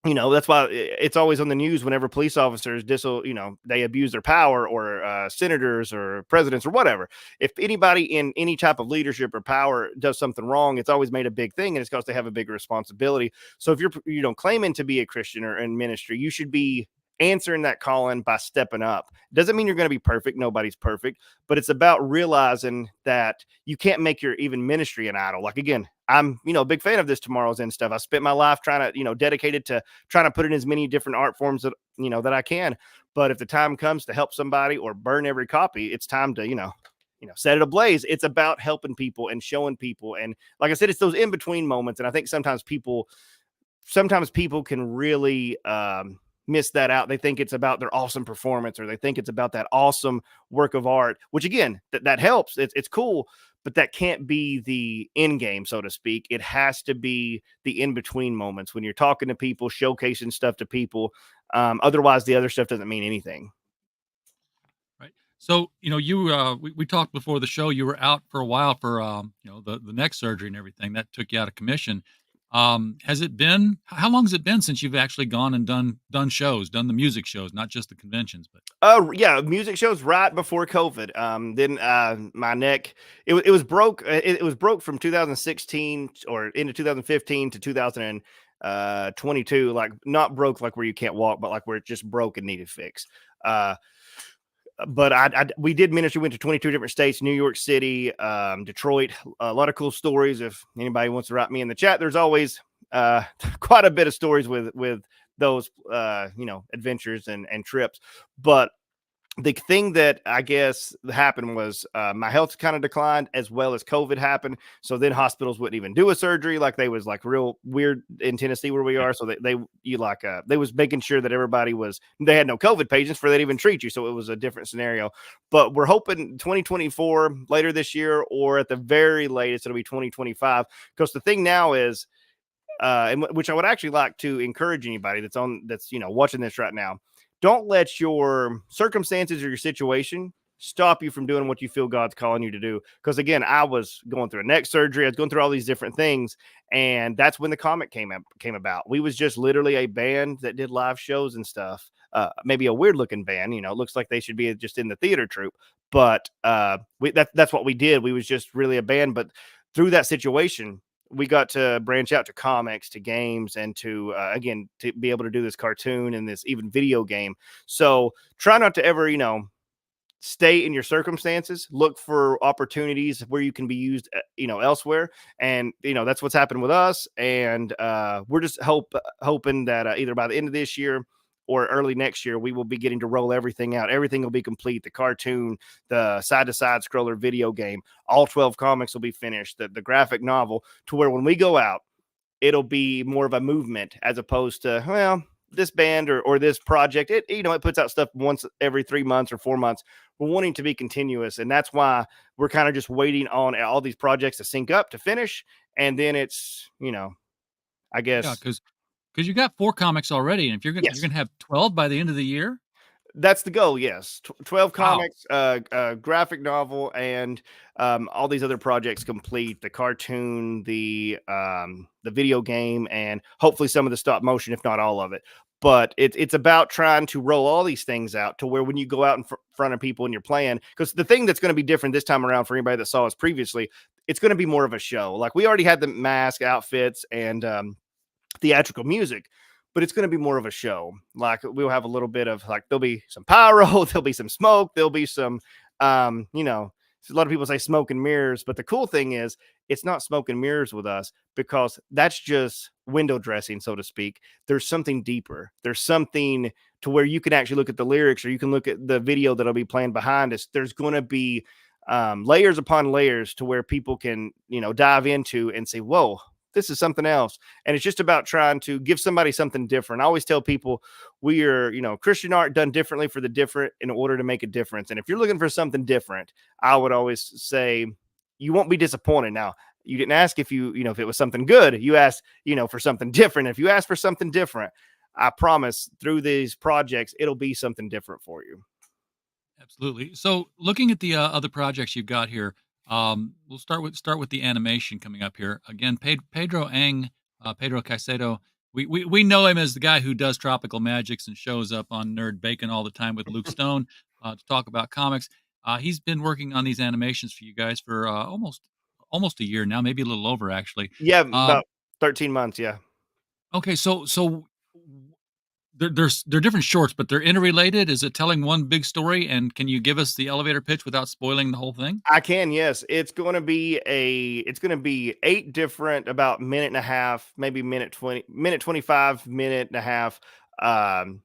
[SPEAKER 5] that's why it's always on the news whenever police officers they abuse their power, or senators or presidents or whatever. If anybody in any type of leadership or power does something wrong, it's always made a big thing, and it's because they have a bigger responsibility. So if you're claiming to be a Christian or in ministry, you should be answering that calling by stepping up. Doesn't mean you're going to be perfect. Nobody's perfect, but it's about realizing that you can't make your even ministry an idol. Like, again, I'm, a big fan of this Tomorrow's End stuff. I spent my life trying to, dedicated to trying to put in as many different art forms that, that I can. But if the time comes to help somebody or burn every copy, it's time to, set it ablaze. It's about helping people and showing people. And like I said, it's those in between moments. And I think sometimes people can really, miss that out. They think it's about their awesome performance, or they think it's about that awesome work of art, which again, that helps. It's cool, but that can't be the end game, so to speak. It has to be the in-between moments when you're talking to people, showcasing stuff to people. Otherwise the other stuff doesn't mean anything.
[SPEAKER 4] Right. So, we talked before the show, you were out for a while for, the neck surgery and everything that took you out of commission. How long has it been since you've actually gone and done shows, done the music shows, not just the conventions, but
[SPEAKER 5] yeah, music shows right before COVID. Then my neck, it was broke. It was broke from 2016 or into 2015 to 2022. Like, not broke like where you can't walk, but like where it just broke and needed fixed. But we did ministry, went to 22 different states, New York City, Detroit, a lot of cool stories. If anybody wants to write me in the chat, there's always quite a bit of stories with those, adventures and trips. But the thing that I guess happened was my health kind of declined, as well as COVID happened. So then hospitals wouldn't even do a surgery. Like, they was like real weird in Tennessee where we are. So they was making sure that they had no COVID patients for that even treat you. So it was a different scenario. But we're hoping 2024, later this year, or at the very latest, it'll be 2025. Because the thing now is, and which I would actually like to encourage anybody that's watching this right now. Don't let your circumstances or your situation stop you from doing what you feel God's calling you to do. Because again, I was going through a neck surgery. I was going through all these different things. And that's when the comic came about. We was just literally a band that did live shows and stuff. Maybe a weird looking band, it looks like they should be just in the theater troupe. But that's what we did. We was just really a band. But through that situation, we got to branch out to comics, to games, and to, again, to be able to do this cartoon and this even video game. So try not to ever, stay in your circumstances. Look for opportunities where you can be used, elsewhere. And, that's what's happened with us. And we're just hoping that either by the end of this year or early next year, we will be getting to roll everything out. Everything will be complete. The cartoon, the side-to-side scroller video game, all 12 comics will be finished, the graphic novel, to where when we go out, it'll be more of a movement as opposed to, well, band or this project, it puts out stuff once every 3 months or 4 months. We're wanting to be continuous, and that's why we're kind of just waiting on all these projects to sync up to finish, and then it's I
[SPEAKER 4] Yeah,
[SPEAKER 5] guess.
[SPEAKER 4] because you got 4 comics already, and if you're
[SPEAKER 5] Yes.
[SPEAKER 4] gonna have 12 by the end of the year?
[SPEAKER 5] That's the goal, yes. 12
[SPEAKER 4] Wow.
[SPEAKER 5] comics, graphic novel, and all these other projects complete, the cartoon, the video game, and hopefully some of the stop motion, if not all of it. But it's about trying to roll all these things out to where when you go out in front of people and you're playing, because the thing that's going to be different this time around for anybody that saw us previously, it's going to be more of a show. Like, we already had the mask outfits and theatrical music, but it's going to be more of a show. Like, we'll have a little bit of, like, there'll be some pyro, there'll be some smoke, there'll be some a lot of people say smoke and mirrors, but the cool thing is it's not smoke and mirrors with us, because that's just window dressing, so to speak. There's something deeper. There's something to where you can actually look at the lyrics, or you can look at the video that'll be playing behind us. There's going to be layers upon layers to where people can dive into and say, whoa, this is something else. And it's just about trying to give somebody something different. I always tell people we are, Christian art done differently for the different in order to make a difference. And if you're looking for something different, I would always say you won't be disappointed. Now, you didn't ask if if it was something good. You asked, for something different. If you ask for something different, I promise through these projects, it'll be something different for you.
[SPEAKER 4] Absolutely. So, looking at the other projects you've got here, we'll start with the animation coming up here. Again, Pedro Ang, Pedro Caicedo. We know him as the guy who does Tropical Magics and shows up on Nerd Bacon all the time with Luke Stone to talk about comics. He's been working on these animations for you guys for almost a year now, maybe a little over actually.
[SPEAKER 5] Yeah,
[SPEAKER 4] Um,
[SPEAKER 5] about 13 months. Yeah.
[SPEAKER 4] okay, so they're different shorts, but they're interrelated. Is it telling one big story? And can you give us the elevator pitch without spoiling the whole thing?
[SPEAKER 5] I can, yes. It's going to be 8 different, about minute and a half, maybe minute 20, minute 25, minute and a half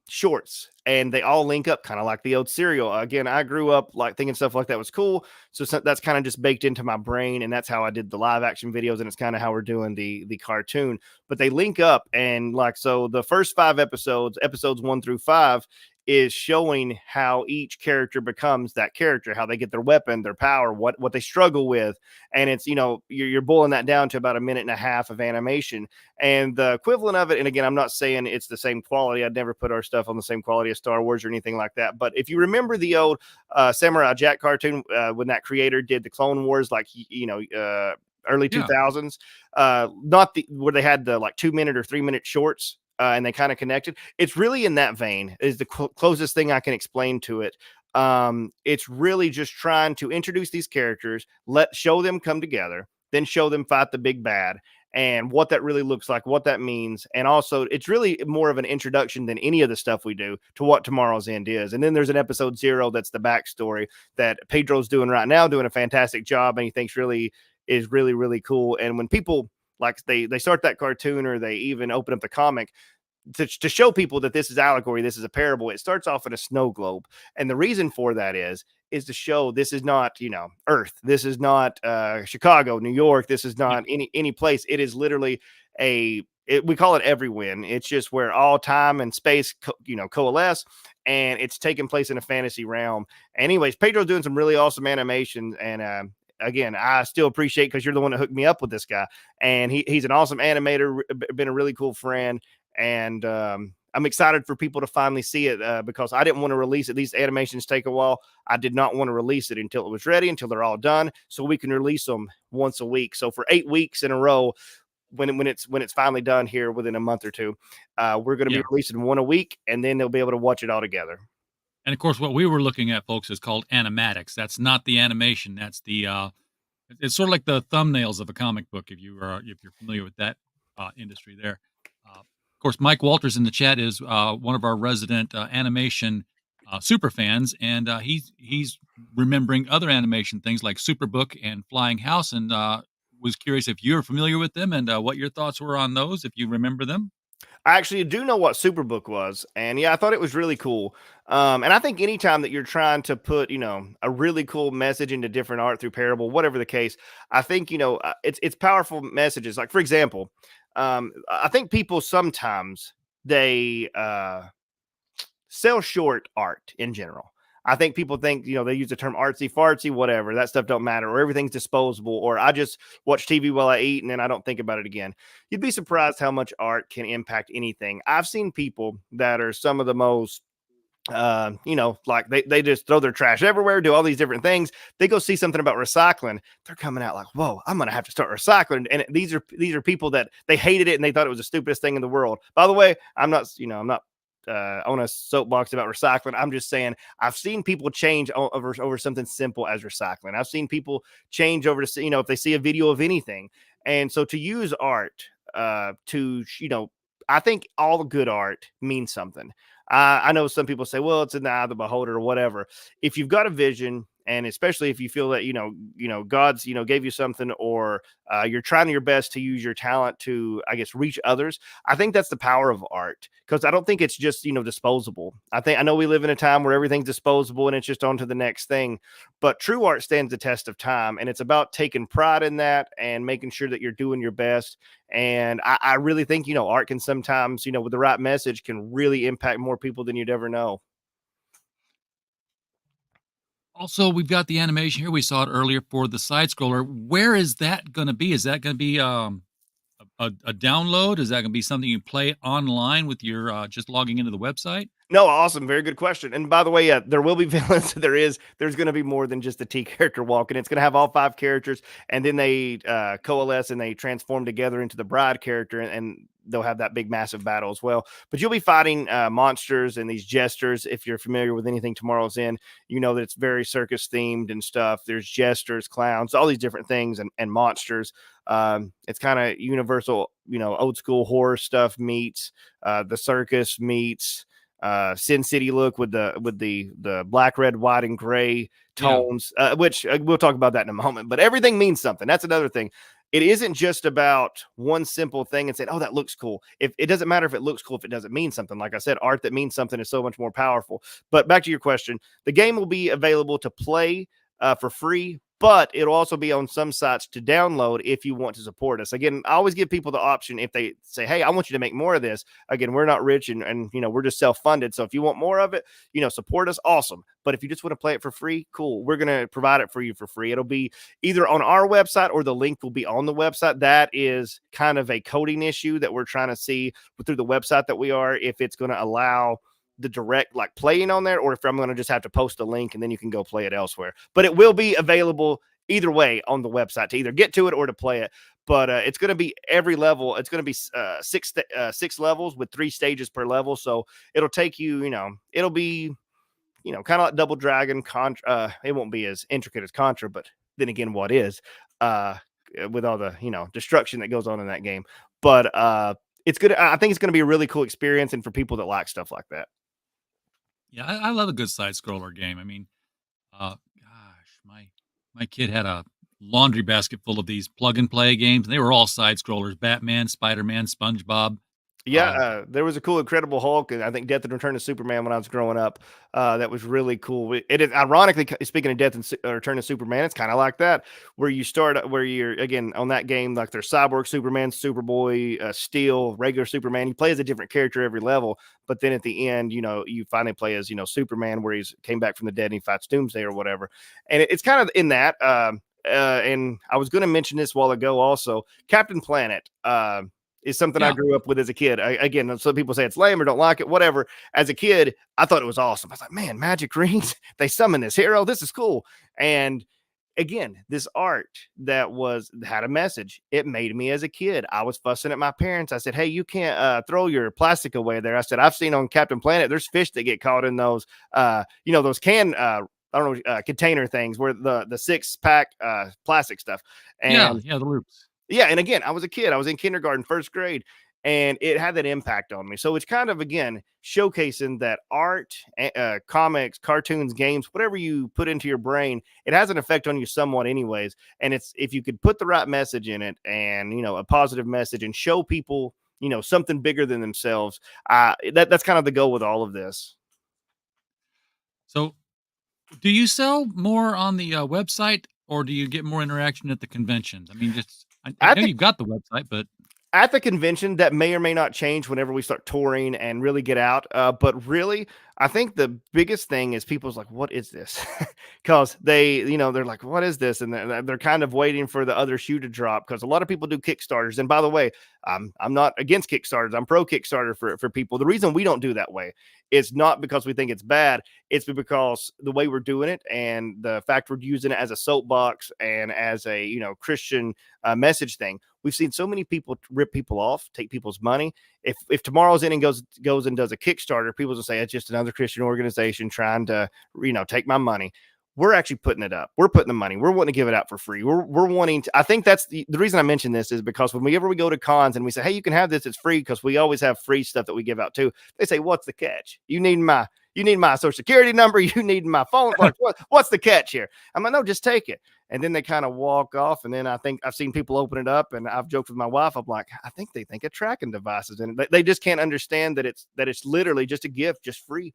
[SPEAKER 5] shorts, and they all link up kind of like the old serial. Again, I grew up like thinking stuff like that was cool, so that's kind of just baked into my brain, and that's how I did the live action videos, and it's kind of how we're doing the cartoon. But they link up, and like, so the first 5 episodes 1 through 5, is showing how each character becomes that character, how they get their weapon, their power, what they struggle with. And it's, you're boiling that down to about a minute and a half of animation. And the equivalent of it, and again, I'm not saying it's the same quality. I'd never put our stuff on the same quality as Star Wars or anything like that. But if you remember the old Samurai Jack cartoon, when that creator did the Clone Wars, like, early
[SPEAKER 4] Yeah.
[SPEAKER 5] 2000s, not where they had the like 2-minute or 3-minute shorts, and they kind of connected. It's really in that vein, is the closest thing I can explain to it. It's really just trying to introduce these characters, show them come together, then show them fight the big bad, and what that really looks like, what that means. And also, it's really more of an introduction than any of the stuff we do to what Tomorrow's End is. And then there's an episode 0 that's the backstory that Pedro's doing right now, doing a fantastic job, and he thinks really is really, really cool. And when people like they start that cartoon, or they even open up the comic to show people that this is allegory, this is a parable, it starts off in a snow globe. And the reason for that is to show this is not, Earth. This is not Chicago, New York. This is
[SPEAKER 4] Yeah.
[SPEAKER 5] not any place. It is literally we call it Everywin. It's just where all time and space, coalesce, and it's taking place in a fantasy realm. Anyways, Pedro's doing some really awesome animations, and again, I still appreciate, because you're the one that hooked me up with this guy, and he's an awesome animator, been a really cool friend, and I'm excited for people to finally see it, because I didn't want to release it. These animations take a while. I did not want to release it until it was ready, until they're all done, so we can release them once a week. So for 8 weeks in a row, when it's finally done here within a month or two, we're going to
[SPEAKER 4] Yeah.
[SPEAKER 5] be releasing one a week, and then they'll be able to watch it all together.
[SPEAKER 4] And of course, what we were looking at, folks, is called animatics. That's not the animation. That's it's sort of like the thumbnails of a comic book, if you're familiar with that industry there. Of course, Mike Walters in the chat is one of our resident animation super fans, and he's remembering other animation things like Superbook and Flying House, and was curious if you're familiar with them and what your thoughts were on those, if you remember them.
[SPEAKER 5] I actually do know what Superbook was, and yeah, I thought it was really cool. And I think anytime that you're trying to put, a really cool message into different art through parable, whatever the case, I think it's powerful messages. Like, for example, I think people sometimes they sell short art in general. I think people think, they use the term artsy fartsy, whatever. That stuff don't matter, or everything's disposable, or I just watch TV while I eat and then I don't think about it again. You'd be surprised how much art can impact anything. I've seen people that are some of the most like they just throw their trash everywhere, do all these different things. They go see something about recycling. They're coming out like, whoa, I'm going to have to start recycling. And these are people that they hated it and they thought it was the stupidest thing in the world. By the way, I'm not on a soapbox about recycling. I'm just saying I've seen people change over something simple as recycling. I've seen people change over to, if they see a video of anything. And so to use art I think all the good art means something. I know some people say, well, it's in the eye of the beholder or whatever. If you've got a vision, and especially if you feel that, God's, gave you something, or you're trying your best to use your talent to, I guess, reach others. I think that's the power of art, because I don't think it's just, disposable. I know we live in a time where everything's disposable and it's just on to the next thing, but true art stands the test of time. And it's about taking pride in that and making sure that you're doing your best. And I really think, art can sometimes, with the right message, can really impact more people than you'd ever know.
[SPEAKER 4] Also, we've got the animation here. We saw it earlier for the side scroller. Where is that going to be? Is that going to be a download? Is that going to be something you play online with your just logging into the website?
[SPEAKER 5] No, awesome. Very good question. And by the way, there will be villains. There's going to be more than just the T character walking. It's going to have all 5 characters, and then they coalesce and they transform together into the bride character, and they'll have that big, massive battle as well. But you'll be fighting monsters and these jesters. If you're familiar with anything Tomorrow's End, you know that it's very circus themed and stuff. There's jesters, clowns, all these different things, and monsters. It's kind of universal, old school horror stuff meets the circus meets Sin City look with the black, red, white, and gray tones, which we'll talk about that in a moment. But everything means something. That's another thing. It isn't just about one simple thing and saying, oh, that looks cool. If it doesn't matter if it looks cool, if it doesn't mean something. Like I said, art that means something is so much more powerful. But back to your question, the game will be available to play for free, but it'll also be on some sites to download if you want to support us. Again, I always give people the option if they say, hey, I want you to make more of this. Again, we're not rich and we're just self-funded. So if you want more of it, support us. Awesome. But if you just want to play it for free, cool. We're going to provide it for you for free. It'll be either on our website or the link will be on the website. That is kind of a coding issue that we're trying to see through the website that we are, if it's going to allow the direct like playing on there, or if I'm going to just have to post a link and then you can go play it elsewhere. But it will be available either way on the website to either get to it or to play it. But it's going to be every level. It's going to be six levels with 3 stages per level. So it'll take you, it'll be, kind of like Double Dragon. It won't be as intricate as Contra, but then again, what is with all the, destruction that goes on in that game. But it's good. I think it's going to be a really cool experience. And for people that like stuff like that.
[SPEAKER 4] Yeah, I love a good side scroller game. I mean, my kid had a laundry basket full of these plug and play games, and they were all side scrollers: Batman, Spider-Man, SpongeBob.
[SPEAKER 5] Yeah, there was a cool Incredible Hulk, and I think Death and Return of Superman when I was growing up. That was really cool. It is ironically, speaking of Death and Return of Superman, it's kind of like that, where you're again on that game, like there's Cyborg Superman, Superboy, Steel, regular Superman. You play as a different character every level, but then at the end, you finally play as Superman, where he's came back from the dead and he fights Doomsday or whatever. And it's kind of in that. And I was going to mention this a while ago also. Captain Planet. Is something I grew up with as a kid. Again, some people say it's lame or don't like it, whatever. As a kid, I thought it was awesome. I was like, man, magic rings. They summon this hero. This is cool. And again, this art that had a message. It made me as a kid. I was fussing at my parents. I said, hey, you can't throw your plastic away there. I said, I've seen on Captain Planet, there's fish that get caught in those, those container things where the 6-pack plastic stuff. And
[SPEAKER 4] the loops.
[SPEAKER 5] Yeah, and again, I was a kid. I was in kindergarten, 1st grade, and it had that impact on me. So it's kind of, again, showcasing that art, comics, cartoons, games, whatever you put into your brain, it has an effect on you somewhat anyways. And it's if you could put the right message in it and, a positive message and show people, something bigger than themselves, that's kind of the goal with all of this.
[SPEAKER 4] So do you sell more on the website, or do you get more interaction at the conventions? I mean, I know you've got the website, but
[SPEAKER 5] at the convention, that may or may not change whenever we start touring and really get out. But really, I think the biggest thing is people's like, what is this? Because they're like, what is this? And they're kind of waiting for the other shoe to drop, because a lot of people do Kickstarters. And by the way, I'm not against Kickstarters. I'm pro Kickstarter for people. The reason we don't do that way is not because we think it's bad. It's because the way we're doing it and the fact we're using it as a soapbox and as a, Christian message thing. We've seen so many people rip people off, take people's money. If Tomorrow's End goes and does a Kickstarter, people will say it's just another Christian organization trying to, take my money. We're actually putting it up. We're putting the money. We're wanting to give it out for free. We're wanting to. I think that's the reason I mention this is because whenever we go to cons and we say, hey, you can have this, it's free, because we always have free stuff that we give out too. They say, what's the catch? You need my social security number. You need my phone. What's the catch here? I'm like, no, just take it. And then they kind of walk off. And then I think I've seen people open it up, and I've joked with my wife. I'm like, I think they think a tracking device is in it. They just can't understand that it's literally just a gift, just free.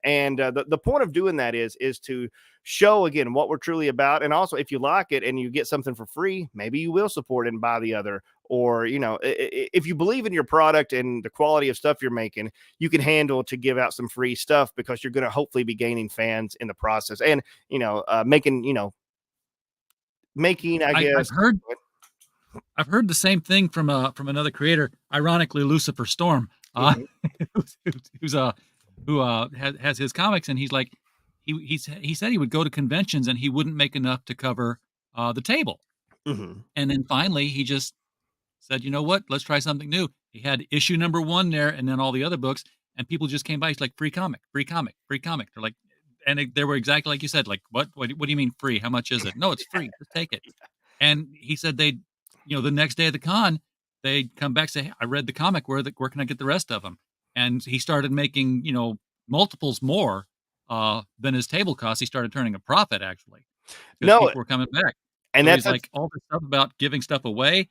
[SPEAKER 5] And the point of doing that is to show, again, what we're truly about. And also, if you like it and you get something for free, maybe you will support it and buy the other. Or, if you believe in your product and the quality of stuff you're making, you can handle to give out some free stuff, because you're going to hopefully be gaining fans in the process, and, making, I guess.
[SPEAKER 4] I've heard the same thing from another creator, ironically, Lucifer Storm, who has his comics, and he's like, he said he would go to conventions and he wouldn't make enough to cover the table.
[SPEAKER 5] Mm-hmm.
[SPEAKER 4] And then finally he just said, you know what, let's try something new. He had issue number 1 there, and then all the other books, and people just came by. He's like, free comic. They're like, and they were exactly like you said, like, what do you mean free? How much is it? No, it's free. Just take it. And he said the next day of the con, they'd come back, say, hey, I read the comic. Where can I get the rest of them? And he started making, multiples more than his table cost. He started turning a profit, actually.
[SPEAKER 5] No,
[SPEAKER 4] people were coming back.
[SPEAKER 5] And
[SPEAKER 4] so
[SPEAKER 5] that's
[SPEAKER 4] like all the stuff about giving stuff away.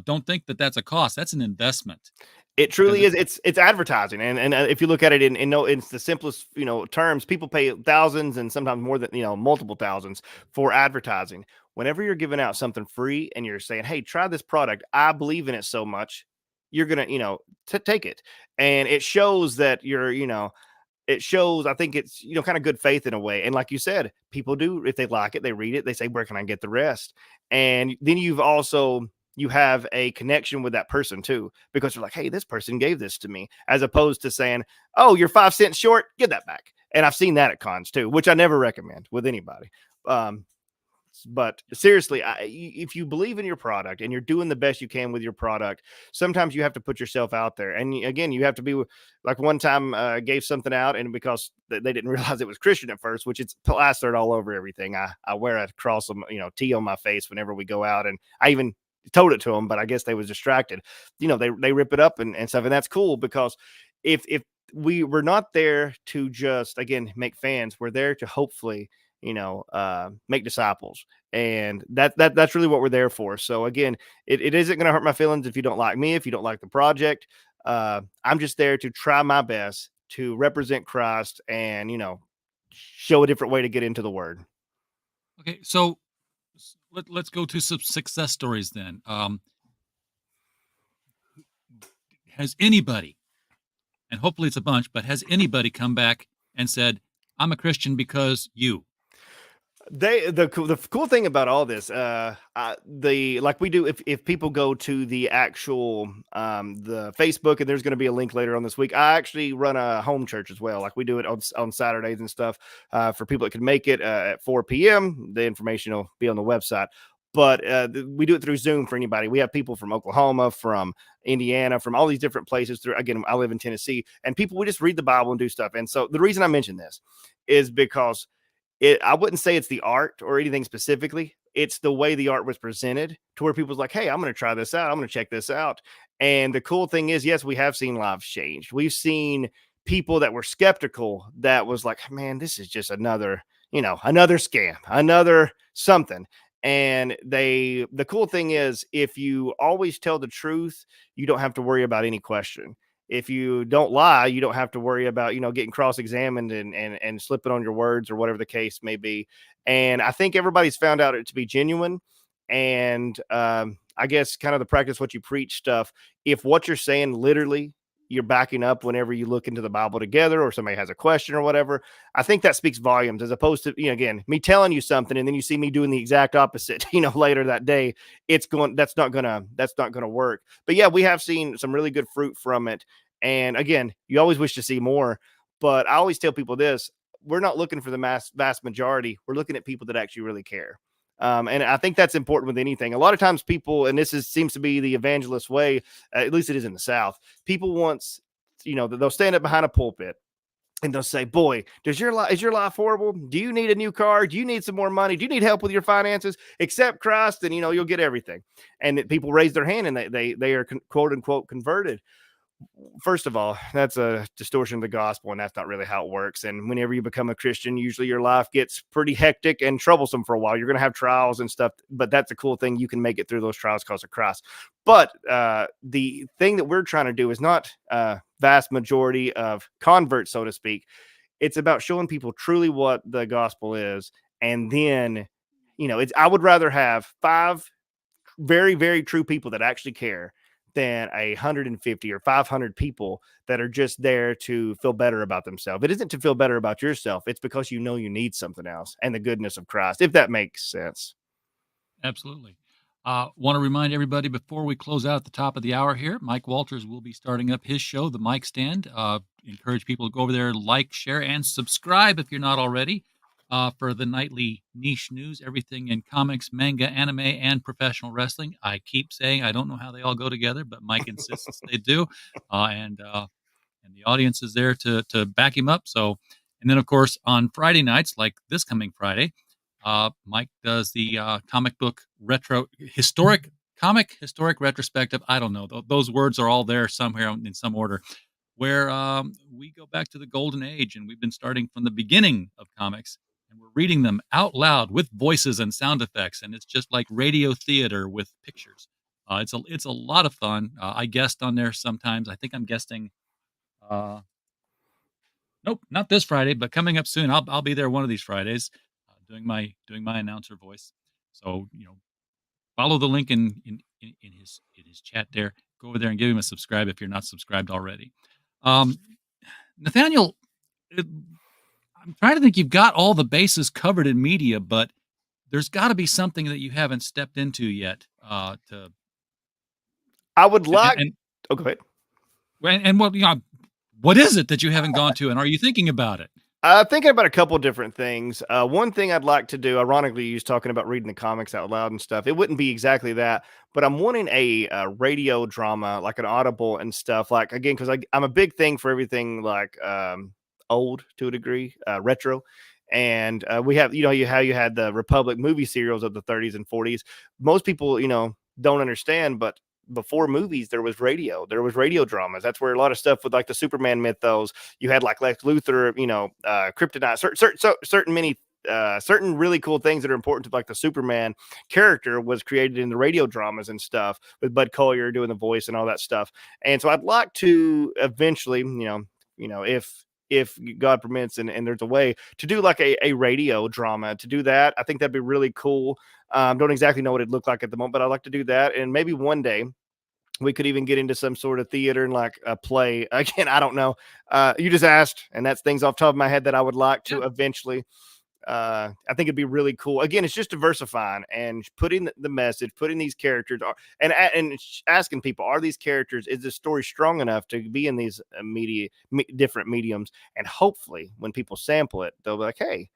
[SPEAKER 4] Don't think that that's a cost. That's an investment.
[SPEAKER 5] It truly is. It's advertising, and if you look at it in it's the simplest terms, people pay thousands and sometimes more than multiple thousands for advertising. Whenever you're giving out something free and you're saying, hey, try this product, I believe in it so much, you're gonna take it, and it shows that you're it shows, I think it's kind of good faith in a way. And like you said, people do, if they like it, they read it, they say, where can I get the rest? And then you have a connection with that person too, because you're like, hey, this person gave this to me, as opposed to saying, oh, you're 5 cents short, give that back. And I've seen that at cons too, which I never recommend with anybody. But seriously, if you believe in your product and you're doing the best you can with your product, sometimes you have to put yourself out there. And again, you have to be like, one time gave something out, and because they didn't realize it was Christian at first, which it's plastered all over everything. I wear a cross of T on my face whenever we go out, and I even told it to them, but I guess they was distracted. They rip it up and stuff, and that's cool, because if we were not there to just, again, make fans, we're there to hopefully make disciples. And that's really what we're there for. So again, it isn't going to hurt my feelings if you don't like me, if you don't like the project. I'm just there to try my best to represent Christ and, show a different way to get into the word.
[SPEAKER 4] Okay. So let's go to some success stories then. Has anybody, and hopefully it's a bunch, but has anybody come back and said, I'm a Christian because you?
[SPEAKER 5] The cool thing about all this, like we do, if people go to the actual the Facebook, and there's going to be a link later on this week, I actually run a home church as well. Like we do it on Saturdays and stuff for people that can make it at 4 p.m. The information will be on the website. But we do it through Zoom for anybody. We have people from Oklahoma, from Indiana, from all these different places. Again, I live in Tennessee, and we just read the Bible and do stuff. And so the reason I mention this is because I wouldn't say it's the art or anything specifically. It's the way the art was presented, to where people's like, hey, I'm going to try this out. I'm going to check this out. And the cool thing is, yes, we have seen lives changed. We've seen people that were skeptical that was like, man, this is just another scam, another something. And the cool thing is, if you always tell the truth, you don't have to worry about any question. If you don't lie, you don't have to worry about, getting cross-examined and slipping on your words or whatever the case may be. And I think everybody's found out it to be genuine. And I I guess, kind of the practice what you preach stuff. If what you're saying literally you're backing up whenever you look into the Bible together, or somebody has a question or whatever, I think that speaks volumes, as opposed to, again, me telling you something and then you see me doing the exact opposite, later that day. That's not gonna work. But yeah, we have seen some really good fruit from it. And again, you always wish to see more, but I always tell people this: we're not looking for the vast majority. We're looking at people that actually really care. And I think that's important with anything. A lot of times people, and seems to be the evangelist way, at least it is in the South, people once, they'll stand up behind a pulpit and they'll say, boy, is your life horrible? Do you need a new car? Do you need some more money? Do you need help with your finances? Accept Christ and, you'll get everything. And people raise their hand and they are quote unquote converted. First of all, that's a distortion of the gospel, and that's not really how it works. And whenever you become a Christian, usually your life gets pretty hectic and troublesome for a while. You're going to have trials and stuff, but that's a cool thing. You can make it through those trials because of Christ. But the thing that we're trying to do is not vast majority of converts, so to speak. It's about showing people truly what the gospel is. And then, I would rather have 5 very, very true people that actually care than 150 or 500 people that are just there to feel better about themselves. It isn't to feel better about yourself. It's because you need something else and the goodness of Christ, if that makes sense.
[SPEAKER 4] Absolutely. Want to remind everybody before we close out at the top of the hour here, Mike Walters will be starting up his show, The Mic Stand. Encourage people to go over there, like, share, and subscribe if you're not already. For the nightly niche news, everything in comics, manga, anime, and professional wrestling. I keep saying I don't know how they all go together, but Mike insists they do, and the audience is there to back him up. So, and then of course on Friday nights, like this coming Friday, Mike does the comic book historic retrospective. I don't know; those words are all there somewhere in some order, where we go back to the golden age, and we've been starting from the beginning of comics. And we're reading them out loud with voices and sound effects, and it's just like radio theater with pictures. It's a lot of fun. I guest on there sometimes. I think I'm guesting. Nope, not this Friday, but coming up soon. I'll be there one of these Fridays, doing my announcer voice. So follow the link in his chat there. Go over there and give him a subscribe if you're not subscribed already. Nathaniel. I'm trying to think. You've got all the bases covered in media, but there's got to be something that you haven't stepped into yet.
[SPEAKER 5] I would like. Oh, go ahead.
[SPEAKER 4] And what is it that you haven't gone to, and are you thinking about it?
[SPEAKER 5] Thinking about a couple of different things. One thing I'd like to do, ironically, you was talking about reading the comics out loud and stuff. It wouldn't be exactly that, but I'm wanting a radio drama, like an Audible and stuff. Like, again, because I'm a big thing for everything like old to a degree, retro. And we have, how you had the Republic movie serials of the 30s and 40s. Most people, don't understand, but before movies, there was radio dramas. That's where a lot of stuff with like the Superman mythos, you had like Lex Luthor, kryptonite, certain really cool things that are important to like the Superman character was created in the radio dramas and stuff, with Bud Collyer doing the voice and all that stuff. And so I'd like to eventually, if God permits and there's a way to do like a radio drama, to do that. I think that'd be really cool. Don't exactly know what it'd look like at the moment, but I'd like to do that. And maybe one day we could even get into some sort of theater and like a play. Again, I don't know. You just asked, and that's things off the top of my head that I would like to eventually. I think it'd be really cool. Again, it's just diversifying and putting the message, putting these characters, and asking people, are these characters, is the story strong enough to be in these different mediums? And hopefully when people sample it, they'll be like, hey,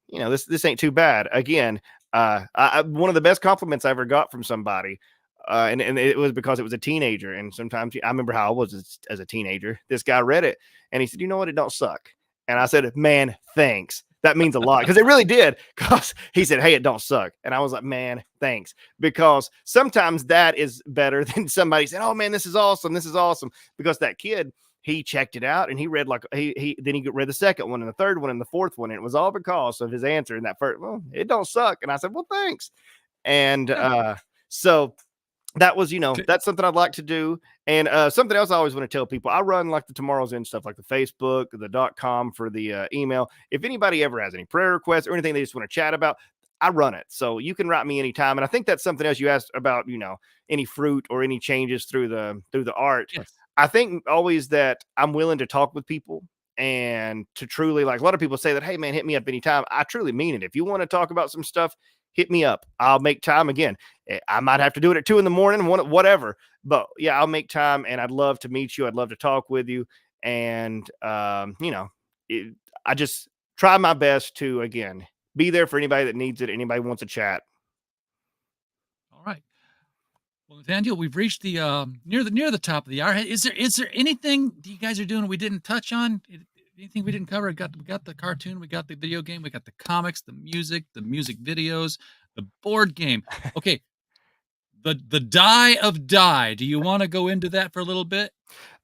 [SPEAKER 5] this ain't too bad. Again, one of the best compliments I ever got from somebody, and it was because it was a teenager. And sometimes I remember how I was as a teenager. This guy read it and he said, you know what? It don't suck. And I said, man, thanks. That means a lot, because it really did. Because he said, hey, it don't suck. And I was like, man, thanks. Because sometimes that is better than somebody saying, oh man, this is awesome. This is awesome. Because that kid, he checked it out and he read like then he read the second one and the third one and the fourth one. And it was all because of his answer in that first, well, it don't suck. And I said, well, thanks. And so that was, that's something I'd like to do. And something else I always want to tell people, I run like the Tomorrow's End stuff, like the Facebook, the .com for the email. If anybody ever has any prayer requests or anything they just want to chat about, I run it. So you can write me anytime. And I think that's something else you asked about, any fruit or any changes through the art.
[SPEAKER 4] Yes.
[SPEAKER 5] I think always that I'm willing to talk with people and to truly, like, a lot of people say that, hey man, hit me up anytime. I truly mean it. If you want to talk about some stuff, hit me up. I'll make time. Again, I might have to do it at 2 a.m, whatever, but yeah, I'll make time, and I'd love to meet you. I'd love to talk with you. And, I just try my best to, again, be there for anybody that needs it. Anybody wants to chat.
[SPEAKER 4] All right. Well, Nathaniel, we've reached the near the top of the hour. Is there anything that you guys are doing we didn't touch on? Anything we didn't cover? We got the cartoon, we got the video game, we got the comics, the music videos, the board game. Okay, the Die of Die. Do you want to go into that for a little bit?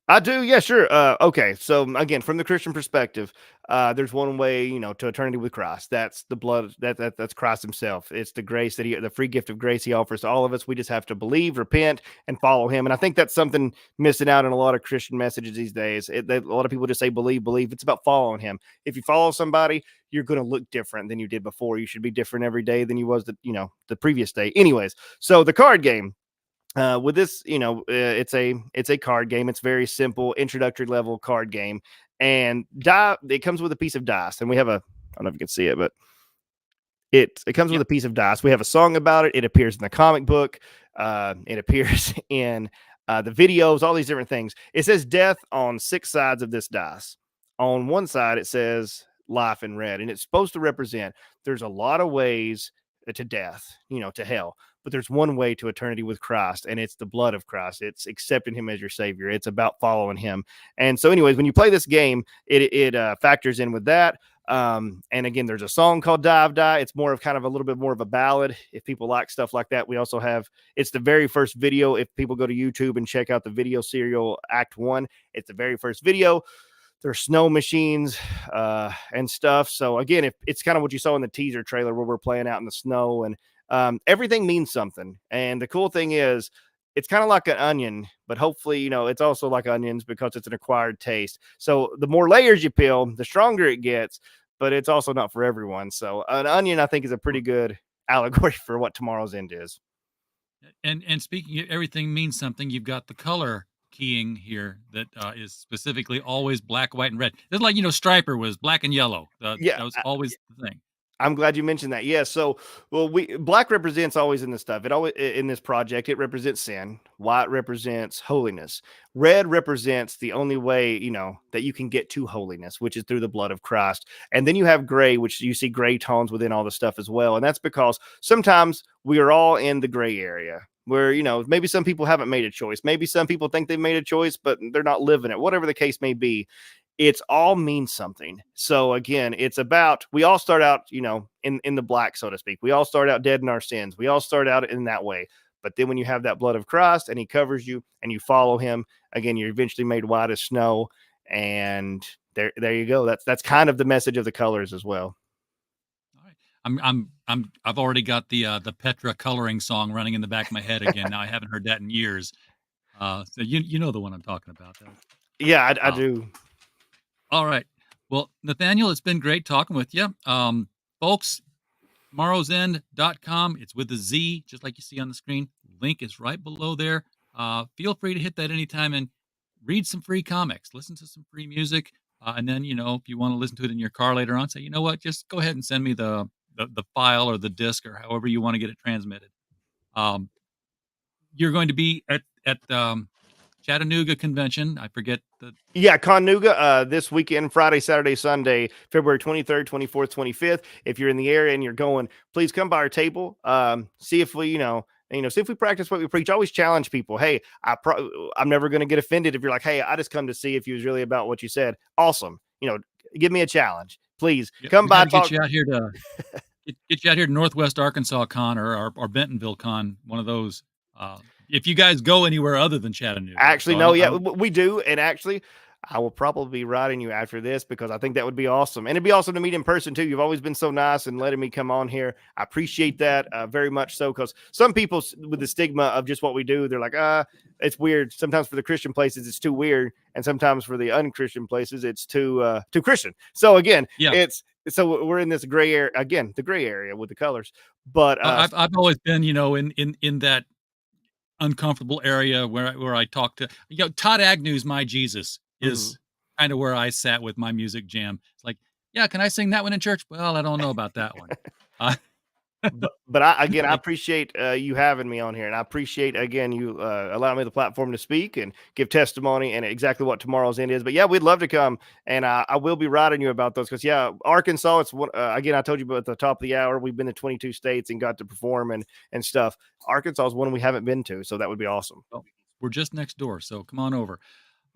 [SPEAKER 5] I do. Yeah, sure. Okay. So again, from the Christian perspective, there's one way, to eternity with Christ. That's the blood. That's Christ himself. It's the grace the free gift of grace he offers to all of us. We just have to believe, repent, and follow him. And I think that's something missing out in a lot of Christian messages these days. A lot of people just say, believe. It's about following him. If you follow somebody, you're going to look different than you did before. You should be different every day than you was the previous day. Anyways, so the card game. With this, it's a card game. It's very simple, introductory level card game, and it comes with a piece of dice, and we have I don't know if you can see it, but it comes with a piece of dice. We have a song about it. It appears in the comic book. It appears in the videos, all these different things. It says death on 6 sides of this dice. On one side, it says life in red, and it's supposed to represent there's a lot of ways to death, to hell. But there's one way to eternity with Christ, and it's the blood of Christ. It's accepting him as your savior. It's about following him. And so anyways, when you play this game, it factors in with that. And again, there's a song called Die of Die. It's more of kind of a little bit more of a ballad. If people like stuff like that, we also have, it's the very first video. If people go to YouTube and check out the video serial Act 1, it's the very first video. There's snow machines and stuff. So again, if it's kind of what you saw in the teaser trailer where we're playing out in the snow, and everything means something. And the cool thing is it's kind of like an onion, but hopefully, it's also like onions because it's an acquired taste. So the more layers you peel, the stronger it gets, but it's also not for everyone. So an onion, I think, is a pretty good allegory for what Tomorrow's End is.
[SPEAKER 4] And speaking of everything means something, you've got the color keying here that is specifically always black, white, and red. It's like, Striper was black and yellow. That was always the thing.
[SPEAKER 5] I'm glad you mentioned that. Yeah. So, black represents always in this stuff. It always in this project, it represents sin. White represents holiness. Red represents the only way, that you can get to holiness, which is through the blood of Christ. And then you have gray, which you see gray tones within all the stuff as well. And that's because sometimes we are all in the gray area where, maybe some people haven't made a choice. Maybe some people think they've made a choice, but they're not living it, whatever the case may be. It's all means something. So again, it's about, we all start out, in the black, so to speak. We all start out dead in our sins. We all start out in that way. But then when you have that blood of Christ and he covers you and you follow him, again, you're eventually made white as snow. And there you go. That's kind of the message of the colors as well.
[SPEAKER 4] All right. I've already got the Petra coloring song running in the back of my head again. Now I haven't heard that in years. So you know the one I'm talking about.
[SPEAKER 5] Yeah, I do.
[SPEAKER 4] All right. Well, Nathaniel, it's been great talking with you. Folks, tomorrowsend.com. It's with a Z, just like you see on the screen. Link is right below there. Feel free to hit that anytime and read some free comics, listen to some free music. And then, if you want to listen to it in your car later on, say, you know what, just go ahead and send me the file or the disc or however you want to get it transmitted. You're going to be at Chattanooga convention. I forget the. Yeah,
[SPEAKER 5] Connuga this weekend, Friday, Saturday, Sunday, February 23rd, 24th, 25th. If you're in the area and you're going, please come by our table. See if we, see if we practice what we preach. Always challenge people. Hey, I'm never going to get offended if you're like, hey, I just come to see if you was really about what you said. Awesome. Give me a challenge. Please come by.
[SPEAKER 4] Get you out here to get you out here to Northwest Arkansas Con or Bentonville Con. One of those. If you guys go anywhere other than Chattanooga.
[SPEAKER 5] Actually, no, yeah, we do. And actually, I will probably be writing you after this because I think that would be awesome. And it'd be awesome to meet in person too. You've always been so nice and letting me come on here. I appreciate that very much so, because some people with the stigma of just what we do, they're like, it's weird. Sometimes for the Christian places, it's too weird. And sometimes for the unchristian places, it's too Christian. So again, so we're in this gray area, again, the gray area with the colors. But
[SPEAKER 4] I've always been, in that uncomfortable area where I talk to, Todd Agnew's My Jesus is kind of where I sat with my music jam. It's like, yeah, can I sing that one in church? Well, I don't know about that one.
[SPEAKER 5] But I appreciate you having me on here, and I appreciate again you allowing me the platform to speak and give testimony and exactly what Tomorrow's End is. But yeah, we'd love to come, and I will be writing you about those, because Arkansas, it's one again, I told you about at the top of the hour, we've been to 22 states and got to perform and stuff. Arkansas is one we haven't been to, so that would be awesome.
[SPEAKER 4] Well, we're just next door, so come on over.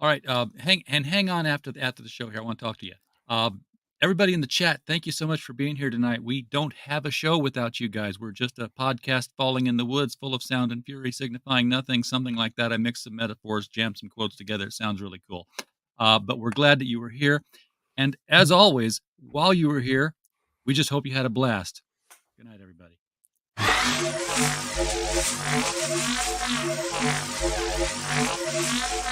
[SPEAKER 4] All right, hang on after the show here. I want to talk to you. Everybody in the chat, thank you so much for being here tonight. We don't have a show without you guys. We're just a podcast falling in the woods, full of sound and fury, signifying nothing, something like that. I mixed some metaphors, jammed some quotes together. It sounds really cool. But we're glad that you were here. And as always, while you were here, we just hope you had a blast. Good night, everybody.